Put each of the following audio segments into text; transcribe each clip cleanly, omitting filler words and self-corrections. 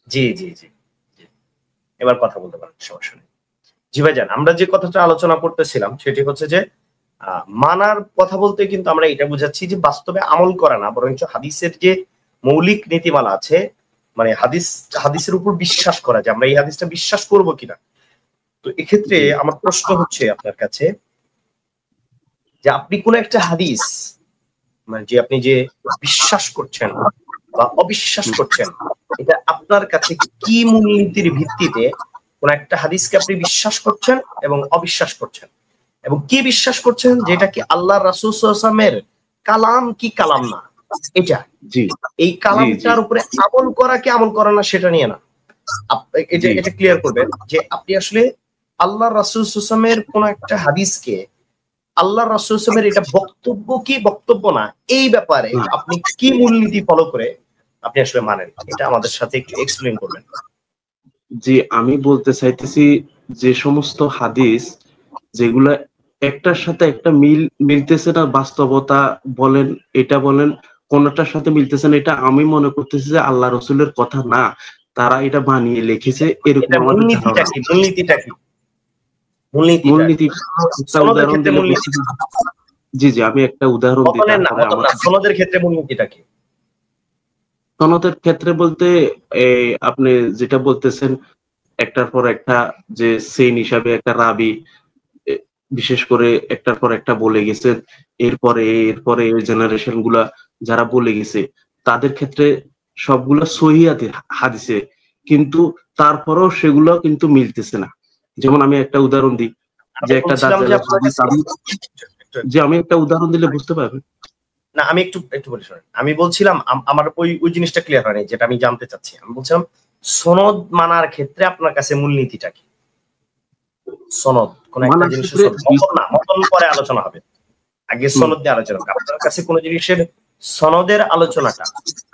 জি জি জি জি। এবার কথা বলতে পারেন, সমস্যা নেই। জি ভাইজান, আমরা যে কথাটা আলোচনা করতেছিলাম সেটি হচ্ছে যে মানার কথা বলতে কিন্তু আমরা এটা বুঝাচ্ছি যে বাস্তবে আমল করা না, বরঞ্চ হাদিসের যে মৌলিক নীতিমালা আছে, মানে হাদিসের উপর বিশ্বাস করা, যে আমরা এই হাদিসটা বিশ্বাস করব কিনা। তো এক্ষেত্রে জি আমার প্রশ্ন হচ্ছে আপনার কাছে, যে আপনি কোন একটা হাদিস, মানে যে আপনি যে বিশ্বাস করছেন বা অবিশ্বাস করছেন, এটা আপনার কাছে কি মূলনীতির ভিত্তিতে কোন একটা হাদিসকে আপনি বিশ্বাস করছেন এবং অবিশ্বাস করছেন, এবং কি বিশ্বাস করছেন যে এটা কি আল্লাহ রাসূল সাল্লাল্লাহু আলাইহি ওয়াসাল্লামের কালাম কি কালাম না, এটা জি এই জি জি কালামটার উপরে আমল করা কি আমল করা না সেটা নিয়ে না। এটা জি এটা ক্লিয়ার করবেন যে আপনি আসলে আল্লাহ রাসূল সাল্লাল্লাহু আলাইহি ওয়াসাল্লামের কোন একটা হাদিসকে আল্লাহ রাসূল সাল্লাল্লাহু আলাইহি ওয়াসাল্লামের এটা বক্তব্য কি বক্তব্য না, এই ব্যাপারে না, আপনি কি মূলনীতি ফলো করে আপনি আসলে মানেন, এটা আমাদের সাথে একটু এক্সপ্লেইন করবেন। জি আমি বলতে চাইতেছি যে সমস্ত হাদিস যেগুলা একটার সাথে একটা মিলতেছে না, বাস্তবতা বলেন, এটা বলেন, কোনটার সাথে মিলতেছে না, এটা আমি মনে করতেছি যে আল্লাহ রসুলের কথা না, তারা এটা বানিয়ে লিখেছে, এরকম এটা আমাদের মূলনীতিটা ধারণা। কি, মূলনীতিটা কি, মূলনীতিটা কি? মূলনীতি একটা সনদের উদাহরণ ক্ষেত্রে দিলে বুঝতে মূলনীতিটা, পারবেন। জি জি আমি একটা উদাহরণ দিই, মতনের না, তারপরে মতন আমার না, সনদের ক্ষেত্রে মূলনীতিটা কি? সনদের ক্ষেত্রে বলতে আপনি যেটা বলতেছেন, একটার পর একটা, যে সেইন হিসাবে একটা রাবি এ বিশেষ করে একটার পর একটা বলে গেছে। এরপরে এই জেনারেশন গুলা যারা বলে গেছে, তাদের ক্ষেত্রে সবগুলা সহিহ হাদিসে, কিন্তু তারপরেও সেগুলো কিন্তু মিলতেছে না। যেমন আমি একটা উদাহরণ দিই, যে আমি একটা বলছিলাম যে দাজ্জালের আপনার হাদিস, কাছে যে আমি একটা উদাহরণ দিলে বুঝতে পারবেন। না, আমি একটু একটু বলি শোনেন। আমি বলছিলাম আমার ওই জিনিসটা ক্লিয়ার হয়নি যেটা আমি জানতে চাচ্ছি। আমি বলছিলাম সনদ মানার ক্ষেত্রে আপনার কাছে মূলনীতিটা কি? সনদ, কোন একটা মানার জিনিসের ক্ষেত্রে সনদ, মতন না, মতন পরে আলোচনা হবে, আগে হুম, সনদ দিয়ে আলোচনা হবে। আপনার কাছে কোন জিনিসের সনদের আলোচনাটা,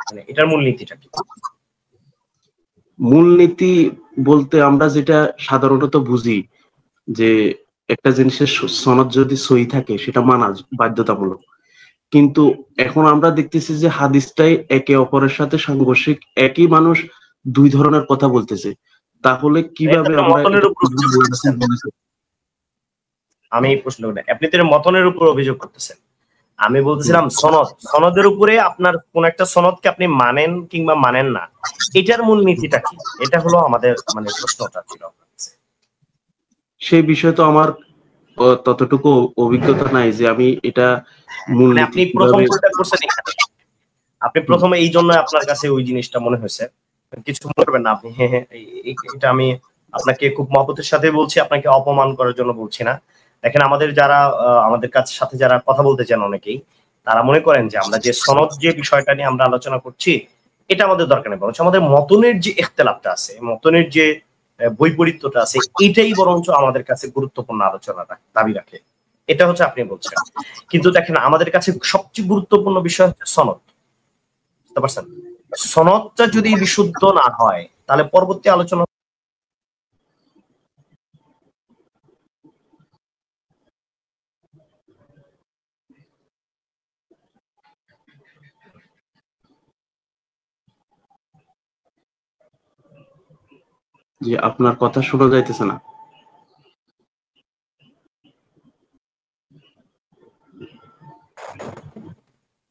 মানে এটার মূলনীতিটা কি? মূলনীতি বলতে আমরা যেটা সাধারণত বুঝি, যে একটা জিনিসের সনদ যদি সহি থাকে সেটা মানা বাধ্যতামূলক। কিন্তু এখন আমরা দেখতেছি যে হাদিসটাই একে অপরের সাথে সাংঘর্ষিক, একই মানুষ দুই ধরনের কথা বলতেছে, তাহলে এটা কিভাবে তো আমরা মতনের এটা উপর বুঝবো অভিযোগ যে রাসূল করতেছেন। বলেছে? আমি এই প্রশ্ন করি, আপনি তো মতনের উপর অভিযোগ করতেছেন। আমি হুম। বলতেছিলাম সনদের উপরে আপনার কোন একটা সনদকে আপনি মানেন কিংবা মানেন না, এটার মূলনীতিটা কি? এটা হলো আমাদের মানে প্রশ্নটা ছিল আপনার কাছে। সেই বিষয়ে তো আমার ততটুকু অভিজ্ঞতা নাই যে আমি এটা মানে মূলনীতি আপনি প্রথম কিভাবে। ভুলটা করছেন এখানে, আপনি হুম, প্রথমে এই জন্য আপনার কাছে ওই জিনিসটা মনে হয়েছে। কিছু মনে করবেন না আপনি, হ্যাঁ হ্যাঁ, এটা আমি আপনাকে খুব মহব্বতের সাথে বলছি, আপনাকে অপমান করার জন্য বলছি না। দেখেন আমাদের যারা আমাদের কাছে সাথে যারা কথা বলতে চান অনেকেই, তারা মনে করেন যে আমরা যে সনদ যে বিষয়টা নিয়ে আমরা আলোচনা করছি এটা আমাদের দরকার নেই, বরঞ্চ আমাদের মতনের যে ইখতিলাফটা আছে, মতনের যে বৈপরীত্যটা আছে, এটাই বরঞ্চ আমাদের কাছে গুরুত্বপূর্ণ আলোচনাটা দাবি রাখে। এটা হচ্ছে আপনি বলছেন। কিন্তু দেখেন আমাদের কাছে সবচেয়ে গুরুত্বপূর্ণ বিষয় হচ্ছে সনদ, বুঝতে পারছেন? সনদটা যদি বিশুদ্ধ না হয় তাহলে পরবর্তী আলোচনা। যে আপনার কথা শোনা যাইতেছে না।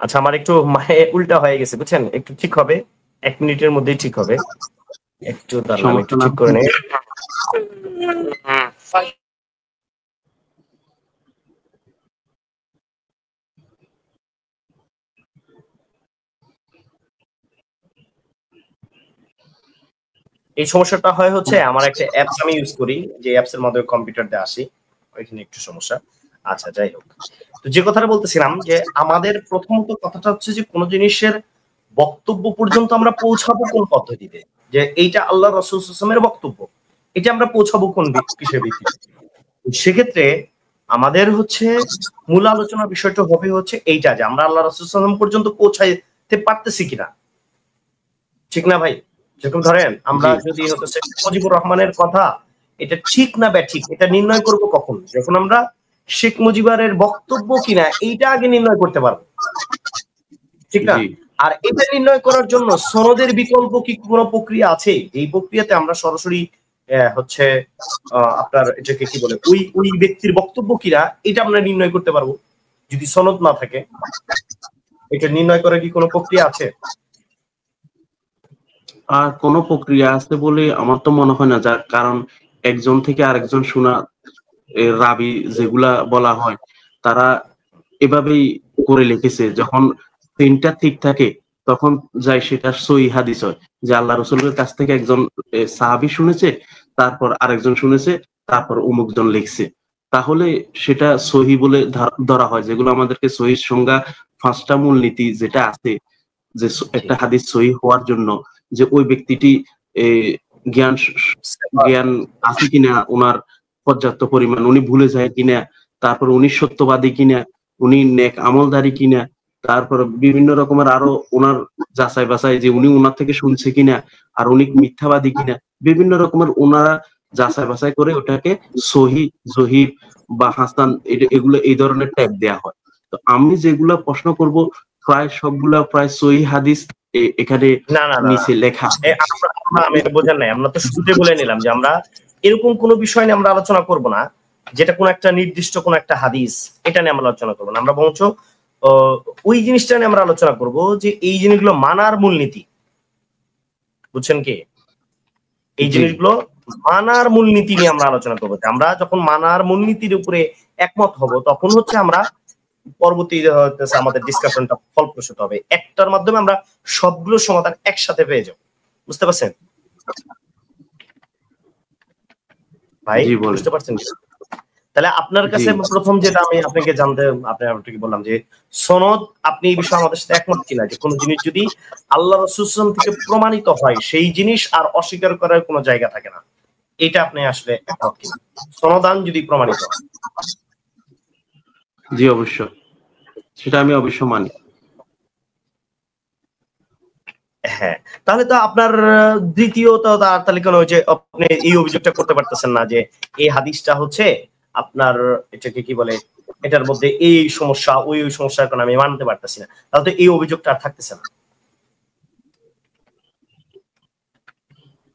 আচ্ছা, আমার একটু উল্টা হয়ে গেছে বুঝছেন, একটু ঠিক হবে, 1 মিনিটের মধ্যেই ঠিক হবে। একটু দাঁড়ান, আমি একটু সমস্যা না। ঠিক করে নেই। এই সমস্যাটা হয় হচ্ছে আমার একটা অ্যাপস আমি ইউজ করি, যে অ্যাপস এর মাধ্যমে কম্পিউটার দিয়ে আসি, ওইখানে একটু সমস্যা। আচ্ছা যাই হোক, তো যে কথাটা বলতেছিলাম যে আমাদের প্রথমত কথাটা হচ্ছে যে কোন জিনিসের বক্তব্য পর্যন্ত আমরা পৌঁছাবো কোন পদ্ধতিতে, যে এইটা আল্লাহ রাসূল সাল্লাল্লাহু আলাইহি ওয়াসাল্লামের বক্তব্য, এটা আমরা পৌঁছাবো কোন কিসের ভিত্তিতে। সেক্ষেত্রে আমাদের হচ্ছে মূল আলোচনার বিষয়টা হবে হচ্ছে এইটা, যে আমরা আল্লাহ রাসূল সাল্লাল্লাহু আলাইহি ওয়াসাল্লাম পর্যন্ত পৌঁছাইতে পারতেছি কিনা, ঠিক না ভাই? যেরকম ধরেন আমরা জি যদি হচ্ছে শেখ মুজিবুর রহমানের কথা এটা ঠিক না ব্যাঠিক এটা নির্ণয় করব কখন, যখন আমরা শেখ মুজিবের বক্তব্য কিনা এইটা আগে নির্ণয় করতে পারবো, ঠিক না? জি আর এটা নির্ণয় করার জন্য সনদের বিকল্প কি কোনো প্রক্রিয়া আছে? এই প্রক্রিয়াতে আমরা সরাসরি হচ্ছে আপনার এটাকে কি বলে ওই ব্যক্তির বক্তব্য কিনা এটা আমরা নির্ণয় করতে পারবো যদি সনদ না থাকে। এটা নির্ণয় করার কি কোনো প্রক্রিয়া আছে? আর কোনো প্রক্রিয়া আছে বলে আমার তো মনে হয় না, যার কারণ একজন থেকে আরেকজন শোনা রাবি যেগুলা বলা হয় তারা এভাবেই করে লিখেছে, যখন তিনটা ঠিক থাকে তখন যাই সেটা সহি হাদিস হয়, যে আল্লাহ রসুলের কাছ থেকে একজন সাহাবী শুনেছে, তারপর আরেকজন শুনেছে, তারপর অমুকজন লিখছে, তাহলে সেটা সহি বলে ধরা হয়। যেগুলো আমাদেরকে সহির সংজ্ঞা 5টা মূলনীতি যেটা আছে, যে একটা হাদিস সহি হওয়ার জন্য যে ওই ব্যক্তিটি জ্ঞান জ্ঞান আছে কিনা, ওনার পর্যাপ্ত পরিমাণ, উনি ভুলে যায় কিনা, তারপর উনি সত্যবাদী কিনা, উনি নেক আমলদারি কিনা, তারপর বিভিন্ন রকমের আরো ওনার যাচাই বাছাই, যে উনি ওনার থেকে শুনছে কিনা, আর উনি মিথ্যাবাদী কিনা, বিভিন্ন রকমের ওনারা যাচাই বাছাই করে ওটাকে সহি, জহির বা হাসান এগুলো এই ধরনের ট্যাগ দেয়া হয়। তো আমি যেগুলা প্রশ্ন করব প্রায় সবগুলা প্রায় সহি হাদিস এখানে না না না নিচে লেখা। আমি বোঝেন নাই, আমরা তো শুরুতে বলে নিলাম যে আমরা এরকম কোনো বিষয় নিয়ে আমরা আলোচনা করব না যেটা কোন একটা নির্দিষ্ট কোন একটা হাদিস এটা নিয়ে আমরা আলোচনা করবো না। আমরা বরঞ্চ ওই জিনিসটা নিয়ে আমরা আলোচনা করব যে এই জিনিসগুলো মানার মূলনীতি, বুঝছেন কি? এই জিনিসগুলো মানার মূলনীতি নিয়ে আমরা আলোচনা করবো। আমরা যখন মানার মূলনীতির উপরে একমত হব তখন হচ্ছে আমরা পরবর্তী আমাদের ডিসকাশনটা ফলপ্রসূ হবে। একটার মাধ্যমে আমরা সবগুলো সমাধান একসাথে পেয়ে যাবো, বুঝতে পারছেন ভাই? বুঝতে পারছেন? তাহলে আপনার কাছে প্রথম যেটা আমি আপনাকে জানতে আপনাকে বললাম যে সনদ, আপনি এই বিষয়ে আমাদের সাথে একমত কিনা যে কোন জিনিস যদি আল্লাহ রাসূল থেকে প্রমাণিত হয় সেই জিনিস আর অস্বীকার করার কোনো জায়গা থাকে না, এটা আপনি আসলে একমত কিনা? সনদান যদি প্রমাণিত হয়। জি অবশ্যই, সেটা আমি অবশ্য মানি। হ্যাঁ, তাহলে তো আপনার দ্বিতীয়ত তাহলে কেন যে আপনি এই অভিযোগটা করতে পারতেছেন না যে এই হাদিসটা হচ্ছে আপনার এটাকে কি বলে, এটার মধ্যে এই সমস্যা ওই সমস্যার কারণে আমি মানতে পারতেছি না, তাহলে তো এই অভিযোগটা আর থাকতেছে না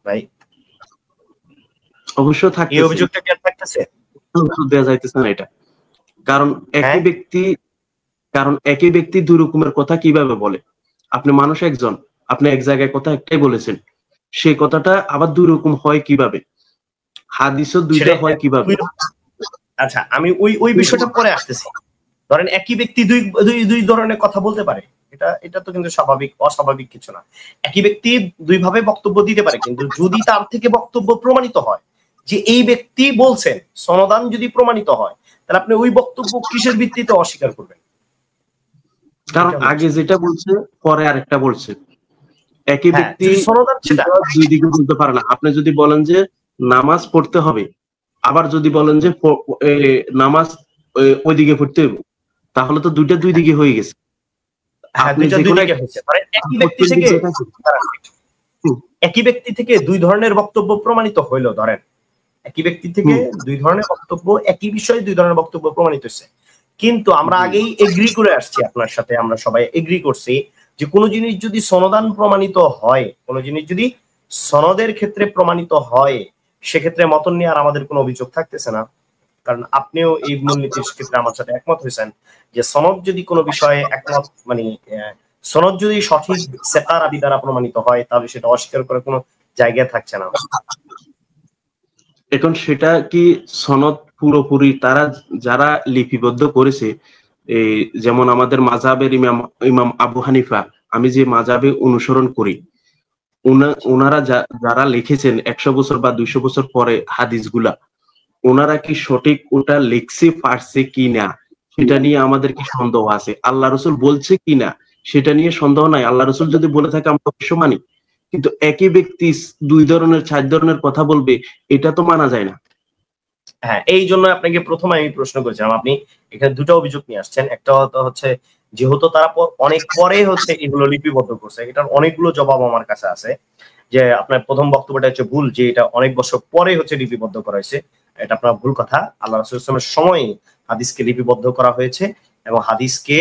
ভাই। অবশ্য থাকতেছে, এই অভিযোগটা কি আর থাকতেছে? দেয়া যাইতেছে না এটা, কারণ একই ব্যক্তি দুই রকমের কথা কিভাবে বলে। আপনি মানুষ একজন, আপনি এক জায়গায় কথা একটাই বলেছেন, সেই কথাটা আবার দুই রকম হয় কিভাবে, হাদিসও দুইটা হয় কিভাবে। আচ্ছা, আমি ওই বিষয়টা পরে আসতেছি। ধরেন একই ব্যক্তি দুই ধরনের কথা বলতে পারে, এটা তো কিন্তু স্বাভাবিক, অস্বাভাবিক কিছু না। একই ব্যক্তি দুই ভাবে বক্তব্য দিতে পারে, কিন্তু যদি তার থেকে বক্তব্য প্রমাণিত হয় যে এই ব্যক্তি বলছেন, সনদান যদি প্রমাণিত হয়, তাহলে আপনি ওই বক্তব্য কিসের ভিত্তিতে অস্বীকার করবেন? কারণ আগে যেটা বলছে পরে আরেকটা বলছে। একই ব্যক্তি দুই দিকে বলতে পারে না। আপনি যদি বলেন যে নামাজ পড়তে হবে, আবার যদি বলেন যে নামাজ ওইদিকে পড়তে হবে, তাহলে তো দুইটা দুই দিকে হয়ে গেছে। একই ব্যক্তি থেকে দুই ধরনের বক্তব্য প্রমাণিত হইলো, ধরেন একই ব্যক্তি থেকে দুই ধরনের বক্তব্য, একই বিষয়ে দুই ধরনের বক্তব্য প্রমাণিত হচ্ছে, কিন্তু আমরা আগেই এগ্রি করে আসছি আপনার সাথে, আমরা সবাই এগ্রি করছি যে কোন জিনিস যদি সনদান প্রমাণিত হয়, কোন জিনিস যদি সনদের ক্ষেত্রে প্রমাণিত হয়, সেক্ষেত্রে মতন নিয়ে আর আমাদের কোনো অভিযোগ থাকতেছে না। কারণ আপনিও এই মূলনীতির ক্ষেত্রে আমার সাথে একমত হয়েছেন যে সনদ যদি কোনো বিষয়ে একমত, মানে সনদ যদি সঠিক সেকার আবি দ্বারা প্রমাণিত হয়, তাহলে সেটা অস্বীকার করার কোনো জায়গায় থাকছে না। এখন সেটা কি সনদ পুরোপুরি তারা যারা লিপিবদ্ধ করেছে, যেমন আমাদের মাযহাবের ইমাম আবু হানিফা, আমি যে মাযহাবে অনুসরণ করি, ওনারা যারা লিখেছেন 100 বছর বা 200 বছর পরে হাদিসগুলা, ওনারা কি সঠিক ওটা লিখছে পারছে কিনা সেটা নিয়ে আমাদের কি সন্দেহ আছে। আল্লাহ রসুল বলছে কিনা সেটা নিয়ে সন্দেহ নাই, আল্লাহ রসুল যদি বলে থাকে আমরা অবশ্য মানি, কিন্তু একই ব্যক্তি দুই ধরনের 4 ধরনের কথা বলবে, এটা তো মানা যায় না। হ্যাঁ, এই জন্য আপনাকে প্রথমে আমি প্রশ্ন করেছিলাম, আপনি এখানে দুটো অভিযোগ নিয়ে আসছেন। একটা হচ্ছে যেহেতু তারা অনেক পরে হচ্ছে এগুলো লিপিবদ্ধ করছে, এটার অনেকগুলো জবাব আমার কাছে আছে। যে আপনার প্রথম বক্তব্যটা হচ্ছে ভুল, যে এটা অনেক বছর পরে হচ্ছে লিপিবদ্ধ করা হয়েছে, এটা আপনার ভুল কথা। আল্লাহ রাসূল সাল্লাল্লাহু আলাইহি ওয়াসাল্লামের সময় হাদিসকে লিপিবদ্ধ করা হয়েছে এবং হাদিসকে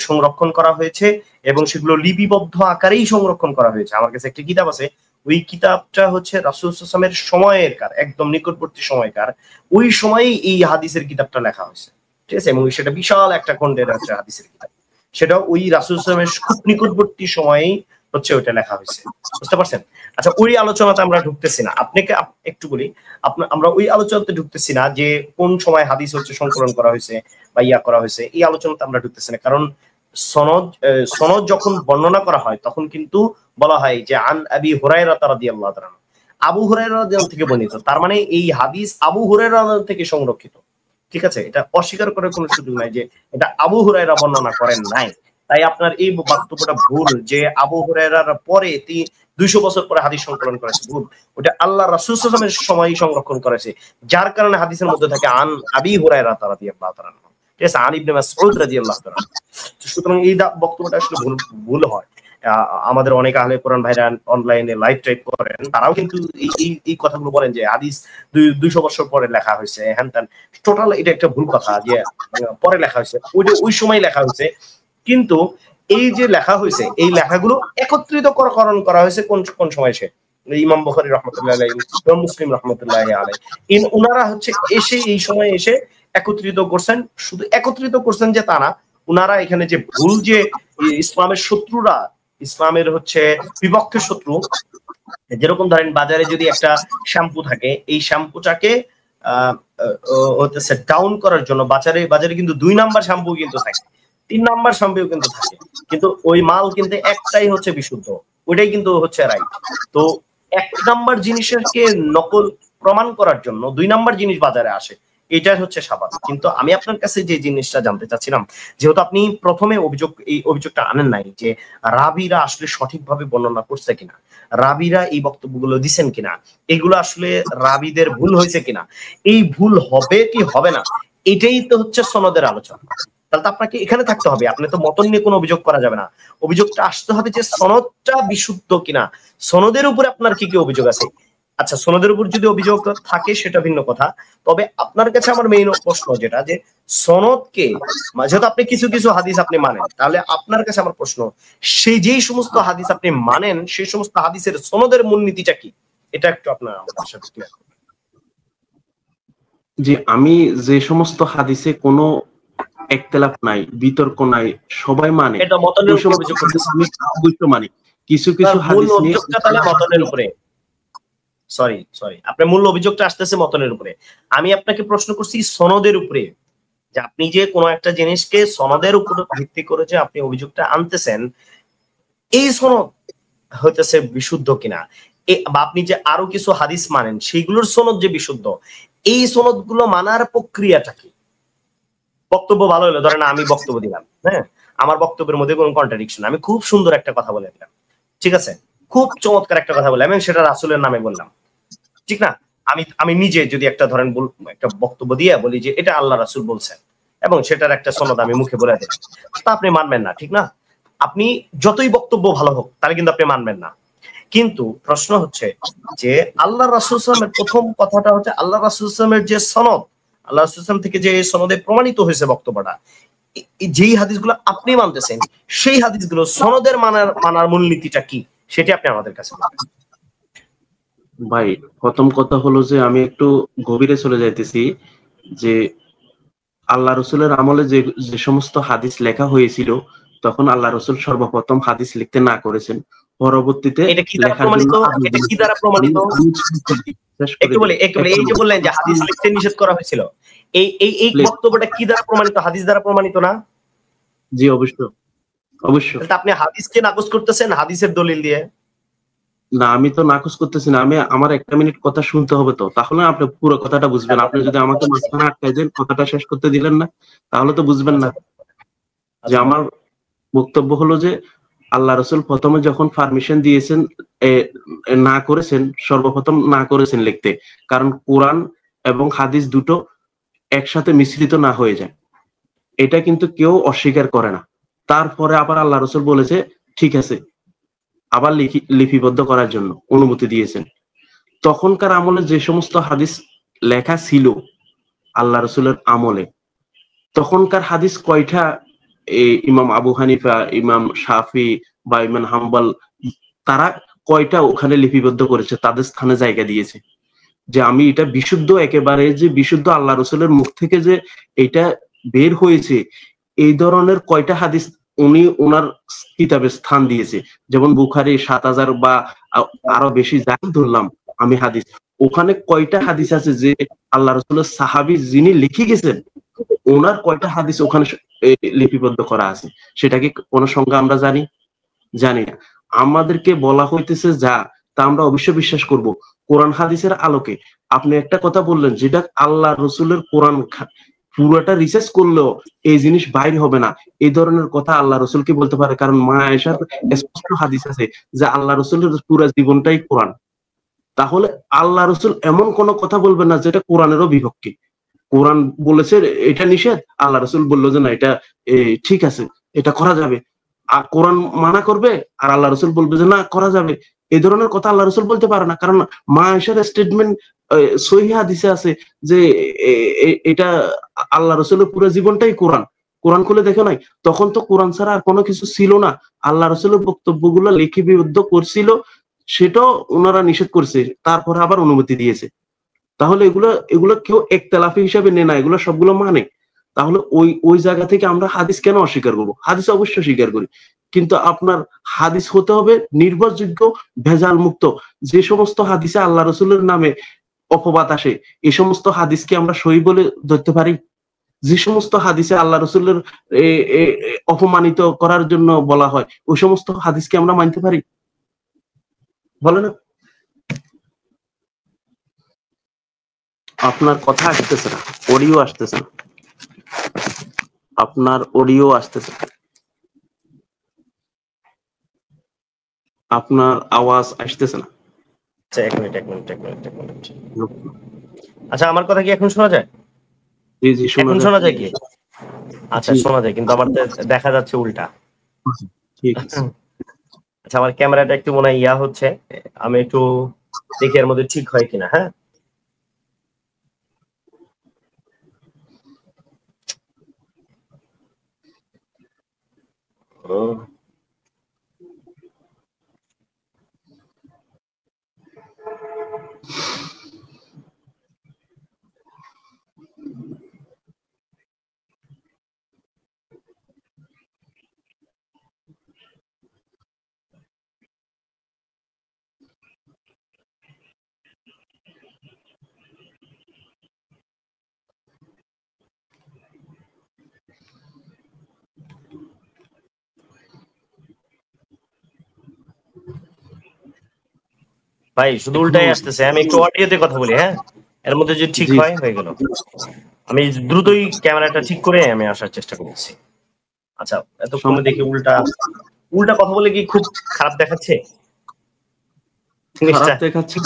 সংরক্ষণ করা হয়েছে এবং সেগুলো লিপিবদ্ধ আকারেই সংরক্ষণ করা হয়েছে। আমার কাছে একটা কিতাব আছে, ওই কিতাবটা হচ্ছে রাসূল সাল্লাল্লাহু আলাইহি ওয়াসাল্লামের সময়কার, একদম নিকটবর্তী সময়কার, ওই সময়ই এই হাদিসের কিতাবটা লেখা হয়েছে, ঠিক আছে? এবং সেটা বিশাল একটা খন্ডের হচ্ছে হাদিসের কিতাব, সেটা ওই রাসূল সাল্লাল্লাহু আলাইহি ওয়াসাল্লামের খুব নিকটবর্তী সময়েই হচ্ছে ওইটা লেখা হয়েছে, বুঝতে পারছেন? আচ্ছা, ওই আলোচনাতে আমরা ঢুকতেছি না। আপনাকে একটু বলি, আমরা ওই আলোচনাতে ঢুকতেছি না যে কোন সময় হাদিস হচ্ছে সংকলন করা হয়েছে বা ইয়া করা হয়েছে, এই আলোচনাতে আমরা ঢুকতেছি না। কারণ সনদ যখন বর্ণনা করা হয় তখন কিন্তু বলা হয় যে আন আবি হুরায়রা রাদিয়াল্লাহু তাআলা, আবু হুরায়রা রাদিয়াল্লাহু থেকে বর্ণিত, তার মানে এই হাদিস আবু হুরায়রা থেকে সংরক্ষিত, ঠিক আছে? এটা অস্বীকার করার কোনো সুযোগ নাই যে এটা আবু হুরায়রা বর্ণনা করেন নাই। তাই আপনার এই বক্তব্যটা ভুল যে আবু হুরায়রার পরে 200 বছর পরে হাদিস সংকলন করেছে, ভুল। ওটা আল্লাহ রাসূল সাল্লাল্লাহু আলাইহি ওয়াসাল্লামের সময়ই সংরক্ষণ করেছে, যার কারণে হাদিসের মধ্যে থাকে আন আবি হুরায়রা রাদিয়াল্লাহু তাআলা, ঠিক আছে, আন ইবনে মাসউদ রাদিয়াল্লাহু তাআলা। সুতরাং এই বক্তব্যটা আসলে ভুল হয়। আমাদের অনেক আহলে কোরআন ভাইরা অনলাইনে লাইভ টাইপ করেন, তারাও কিন্তু এই কথাগুলো বলেন যে হাদিস 200 বছর পরে লেখা হয়েছে, হ্যান ত্যান। টোটাল এটা একটা ভুল কথা যে পরে লেখা হয়েছে, ওই সময় লেখা হয়েছে। কিন্তু এই যে লেখা হয়েছে, এই লেখাগুলো একত্রিতকরণ করা হয়েছে কোন সময়? সে ইমাম বুখারী রাহমাতুল্লাহি আলাইহি, ইমাম মুসলিম রাহমাতুল্লাহি আলাইহি, উনারা হচ্ছে এসে এই সময় এসে একত্রিত করছেন। শুধু একত্রিত করছেন যে তা না, উনারা এখানে যে ভুল, যে ইসলামের শত্রুরা, ইসলামের হচ্ছে বিপক্ষের শত্রু, যেরকম ধরেন বাজারে যদি একটা শ্যাম্পু থাকে, এই শ্যাম্পুটাকে ডাউন করার জন্য বাজারে কিন্তু 2 নাম্বার শ্যাম্পু কিন্তু থাকে, 3 নাম্বার শ্যাম্পু কিন্তু থাকে, কিন্তু ওই মাল কিন্তু একটাই হচ্ছে বিশুদ্ধ, ওইটাই কিন্তু হচ্ছে রাইট। তো 1 নাম্বার জিনিসকে নকল প্রমাণ করার জন্য 2 নাম্বার জিনিস বাজারে আসে, এটা হচ্ছে স্বাভাবিক। কিন্তু আমি আপনার কাছে যে জিনিসটা জানতে চাচ্ছিলাম, যেহেতু আপনি প্রথমে এই অভিযোগটা আনেন নাই যে রাবিরা আসলে সঠিকভাবে বর্ণনা করছে কিনা, রাবিরা এই বক্তব্যগুলো দিচ্ছেন কিনা, এগুলো আসলে রাবিদের ভুল হয়েছে কিনা, এই ভুল হবে কি হবে না, এটাই তো হচ্ছে সনদের আলোচনা। তাহলে তো আপনাকে এখানে থাকতে হবে, আপনি তো মতন নিয়ে কোনো অভিযোগ করা যাবে না, অভিযোগটা আসতে হবে যে সনদটা বিশুদ্ধ কিনা, সনদের উপরে আপনার কি কি অভিযোগ আছে। আচ্ছা, সনদের উপর যদি অভিযোগ থাকে সেটা ভিন্ন কথা, তবে আপনার কাছে আমার মেইন প্রশ্ন যেটা, যে সনদকে, যেহেতু আপনি কিছু কিছু হাদিস আপনি মানেন, তাহলে আপনার কাছে আমার প্রশ্ন, সেই যেই সমস্ত হাদিস আপনি মানেন সেই সমস্ত হাদিসের সনদের মূলনীতিটা কি, এটা একটু আপনার আমার সাথে ক্লিয়ার করুন। যে আমি যে সমস্ত হাদিসে কোনো একতলাফ নাই, বিতর্ক নাই, সবাই মানে, এটা মতনের উপর অভিযোগ করতেছেন, আমি অবশ্য মানি। কিছু কিছু হাদিস নিয়ে অভিযোগটা তাহলে মতনের উপরে, সরি আপনার মূল অভিযোগটা আসতেছে মতনের উপরে। আমি আপনাকে প্রশ্ন করছি সনদের উপরে, যে আপনি যে কোনো একটা জিনিসকে সনদের উপর ভিত্তি করে যে আপনি অভিযোগটা আনতেছেন, এই সনদ হইতেছে বিশুদ্ধ কিনা, বা আপনি যে আরো কিছু হাদিস মানেন সেইগুলোর সনদ যে বিশুদ্ধ, এই সনদ গুলো মানার প্রক্রিয়াটা কি? বক্তব্য ভালো হলো, ধরেন আমি বক্তব্য দিলাম, হ্যাঁ, আমার বক্তব্যের মধ্যে কোনো কন্ট্রাডিকশন, আমি খুব সুন্দর একটা কথা বলে দিলাম, ঠিক আছে, খুব চমৎকার একটা কথা বললাম, এবং সেটা রাসূলের নামে বললাম, ঠিক না? আমি নিজে যদি একটা ধরেন একটা বক্তব্য দিয়ে বলি যে এটা আল্লাহ রাসূল বলছেন, এবং সেটার একটা সনদ আমি মুখে বলে দিলাম, তা আপনি মানবেন না, ঠিক না? আপনি যতই বক্তব্য ভালো হোক তাহলে কিন্তু আপনি মানবেন না। কিন্তু প্রশ্ন হচ্ছে যে আল্লাহ রাসূল সাল্লাল্লাহু আলাইহি ওয়াসাল্লামের প্রথম কথাটা হচ্ছে আল্লাহ রাসূল সাল্লাল্লাহু আলাইহি ওয়াসাল্লামের যে সনদ, আল্লাহ রাসূল সাল্লাল্লাহু আলাইহি ওয়াসাল্লাম থেকে যে সনদে প্রমাণিত হয়েছে বক্তব্যটা, যেই হাদিসগুলো আপনি মানতেছেন সেই হাদিসগুলো সনদের মানার মূলনীতিটা কি, সেটা আপনি আমাদের কাছে বলবেন। ভাই, প্রথম কথা হলো যে আমি একটু গভীরে চলে যাইতেছি, যে আল্লাহ রসুলের আমলে যে সমস্ত হাদিস লেখা হয়েছিল, তখন আল্লাহ রসুল সর্বপ্রথম হাদিস লিখতে না করেছেন, পরবর্তীতে এটা কি দ্বারা প্রমাণিত? এটা কি দ্বারা প্রমাণিত? একটু বলে এই যে বললেন যে হাদিস লিখতে নিষেধ করা হয়েছিল, এই বক্তব্যটা কি দ্বারা প্রমাণিত? হাদিস দ্বারা প্রমাণিত না? জি, অবশ্যই। তাহলে আপনি হাদিসকে নাকচ করতেছেন হাদিসের দলিল দিয়ে? না, আমি তো নাকচ করতেছি না, আমার 1 মিনিট কথা শুনতে হবে, তো তাহলে আপনি পুরো কথাটা বুঝবেন। আপনি যদি আমাকে মাঝখানে আটকাই দেন, কথাটা শেষ করতে দিলেন না, তাহলে তো বুঝবেন না। যে আমার বক্তব্য হলো যে আল্লাহ রসুল প্রথমে যখন পারমিশন দিয়েছেন, না করেছেন, সর্বপ্রথম না করেছেন লিখতে, কারণ কোরআন এবং হাদিস দুটো একসাথে মিশ্রিত না হয়ে যায়, এটা কিন্তু কেউ অস্বীকার করে না। তারপরে আবার আল্লাহ রসুল বলেছে ঠিক আছে, আবার লিপিবদ্ধ করার জন্য অনুমতি দিয়েছেন। তখনকার আমলে যে সমস্ত হাদিস লেখা ছিল আল্লাহ রসুলের আমলে, তখনকার হাদিস কয়টা ইমাম আবু হানিফা, ইমাম শাফি বা ইমাম হাম্বল তারা কয়টা ওখানে লিপিবদ্ধ করেছে, তাদের স্থানে জায়গা দিয়েছে যে আমি এটা বিশুদ্ধ, একেবারে যে বিশুদ্ধ আল্লাহ রসুলের মুখ থেকে যে এটা বের হয়েছে, এই ধরনের কয়টা হাদিস উনি ওনার কিতাবে স্থান দিয়েছে। যেমন বুখারী 7000 বা আরো বেশি যাই ধরলাম আমি হাদিস, ওখানে কয়টা হাদিস আছে যে আল্লাহ রসুলের সাহাবী যিনি লিখে গেছেন ওনার কয়টা হাদিস ওখানে লিপিবদ্ধ করা আছে, সেটা কি কোন সংখ্যা আমরা জানি? জানি না। আমাদেরকে বলা হইতেছে যা, তা আমরা অবশ্যই বিশ্বাস করব কোরআন হাদিসের আলোকে। আপনি একটা কথা বললেন যেটা আল্লাহ রসুলের কোরআন পুরোটা রিসার্চ করলেও এই জিনিস বাইরে হবে না, এই ধরনের কথা আল্লাহ রসুল কি বলতে পারে? কারণ মা আয়েশার স্পষ্ট হাদিস আছে যে আল্লাহ রসুলের পুরো জীবনটাই কোরআন। তাহলে আল্লাহ রসুল এমন কোন কথা বলবেন না যেটা কোরআনেরও বিপক্ষে। কোরআন বলেছে এটা নিষেধ, আল্লাহ রসুল বললো যে না এটা ঠিক আছে, এটা করা যাবে। আর কোরআন মানা করবে আর আল্লাহ রসুল বলবে যে না করা যাবে, এই ধরনের কথা আল্লাহ রসুল বলতে পারে না। কারণ মা আয়েশার স্টেটমেন্ট সহিহ হাদিসে আছে যে এটা আল্লাহ রসুলের পুরো জীবনটাই কোরআন। কোরআন খুলে দেখো নাই, তখন তো কোরআন ছাড়া আর কোনো কিছু ছিল না। আল্লাহ রসুলের বক্তব্যগুলো লিপিবদ্ধ করছিল, সেটাও ওনারা নিষেধ করছে, তারপরে আবার অনুমতি দিয়েছে। তাহলে এগুলো কেউ একতলাফি হিসাবে নেয় না, এগুলো সবগুলো মানে। তাহলে ওই জায়গা থেকে আমরা হাদিস কেন অস্বীকার করবো? হাদিস অবশ্যই স্বীকার করি, কিন্তু আপনার হাদিস হতে হবে নির্ভরযোগ্য, ভেজাল মুক্ত। যে সমস্ত হাদিসে আল্লাহ রসুলের নামে অপবাদ আসে, এই সমস্ত হাদিসকে আমরা সহি বলে ধরতে পারি? যে সমস্ত হাদিসে আল্লাহ রসুলের অপমানিত করার জন্য বলা হয়, ওই সমস্ত হাদিসকে আমরা মানতে পারি? বলে না। আপনার কথা আসতেছে না, অডিও আসতেছে না, আপনার অডিও আসতেছে, আপনার আওয়াজ আসতেছে না। আচ্ছা এক মিনিট। আচ্ছা আমার কথা কি এখন শোনা যায়? জি জি এখন শোনা যায় কি? আচ্ছা জি। শোনা যায়, কিন্তু আমার দেখা যাচ্ছে উল্টা। ঠিক আছে। আচ্ছা আমার ক্যামেরাটা একটু মনে হয় ইয়া হচ্ছে, আমি একটু দেখি এর মধ্যে ঠিক হয় কিনা। হ্যাঁ ভাই শুধু উল্টাই আসতেছে। আমি একটু অডিওতে কথা বলি, হ্যাঁ এর মধ্যে যদি ঠিক হয় হয়ে গেল। আমি দ্রুতই ক্যামেরাটা ঠিক করে আমি আসার চেষ্টা করছি। আচ্ছা এতক্ষণে দেখি উল্টা কথা বলে কি খুব খারাপ দেখাচ্ছে? খারাপ দেখাচ্ছে,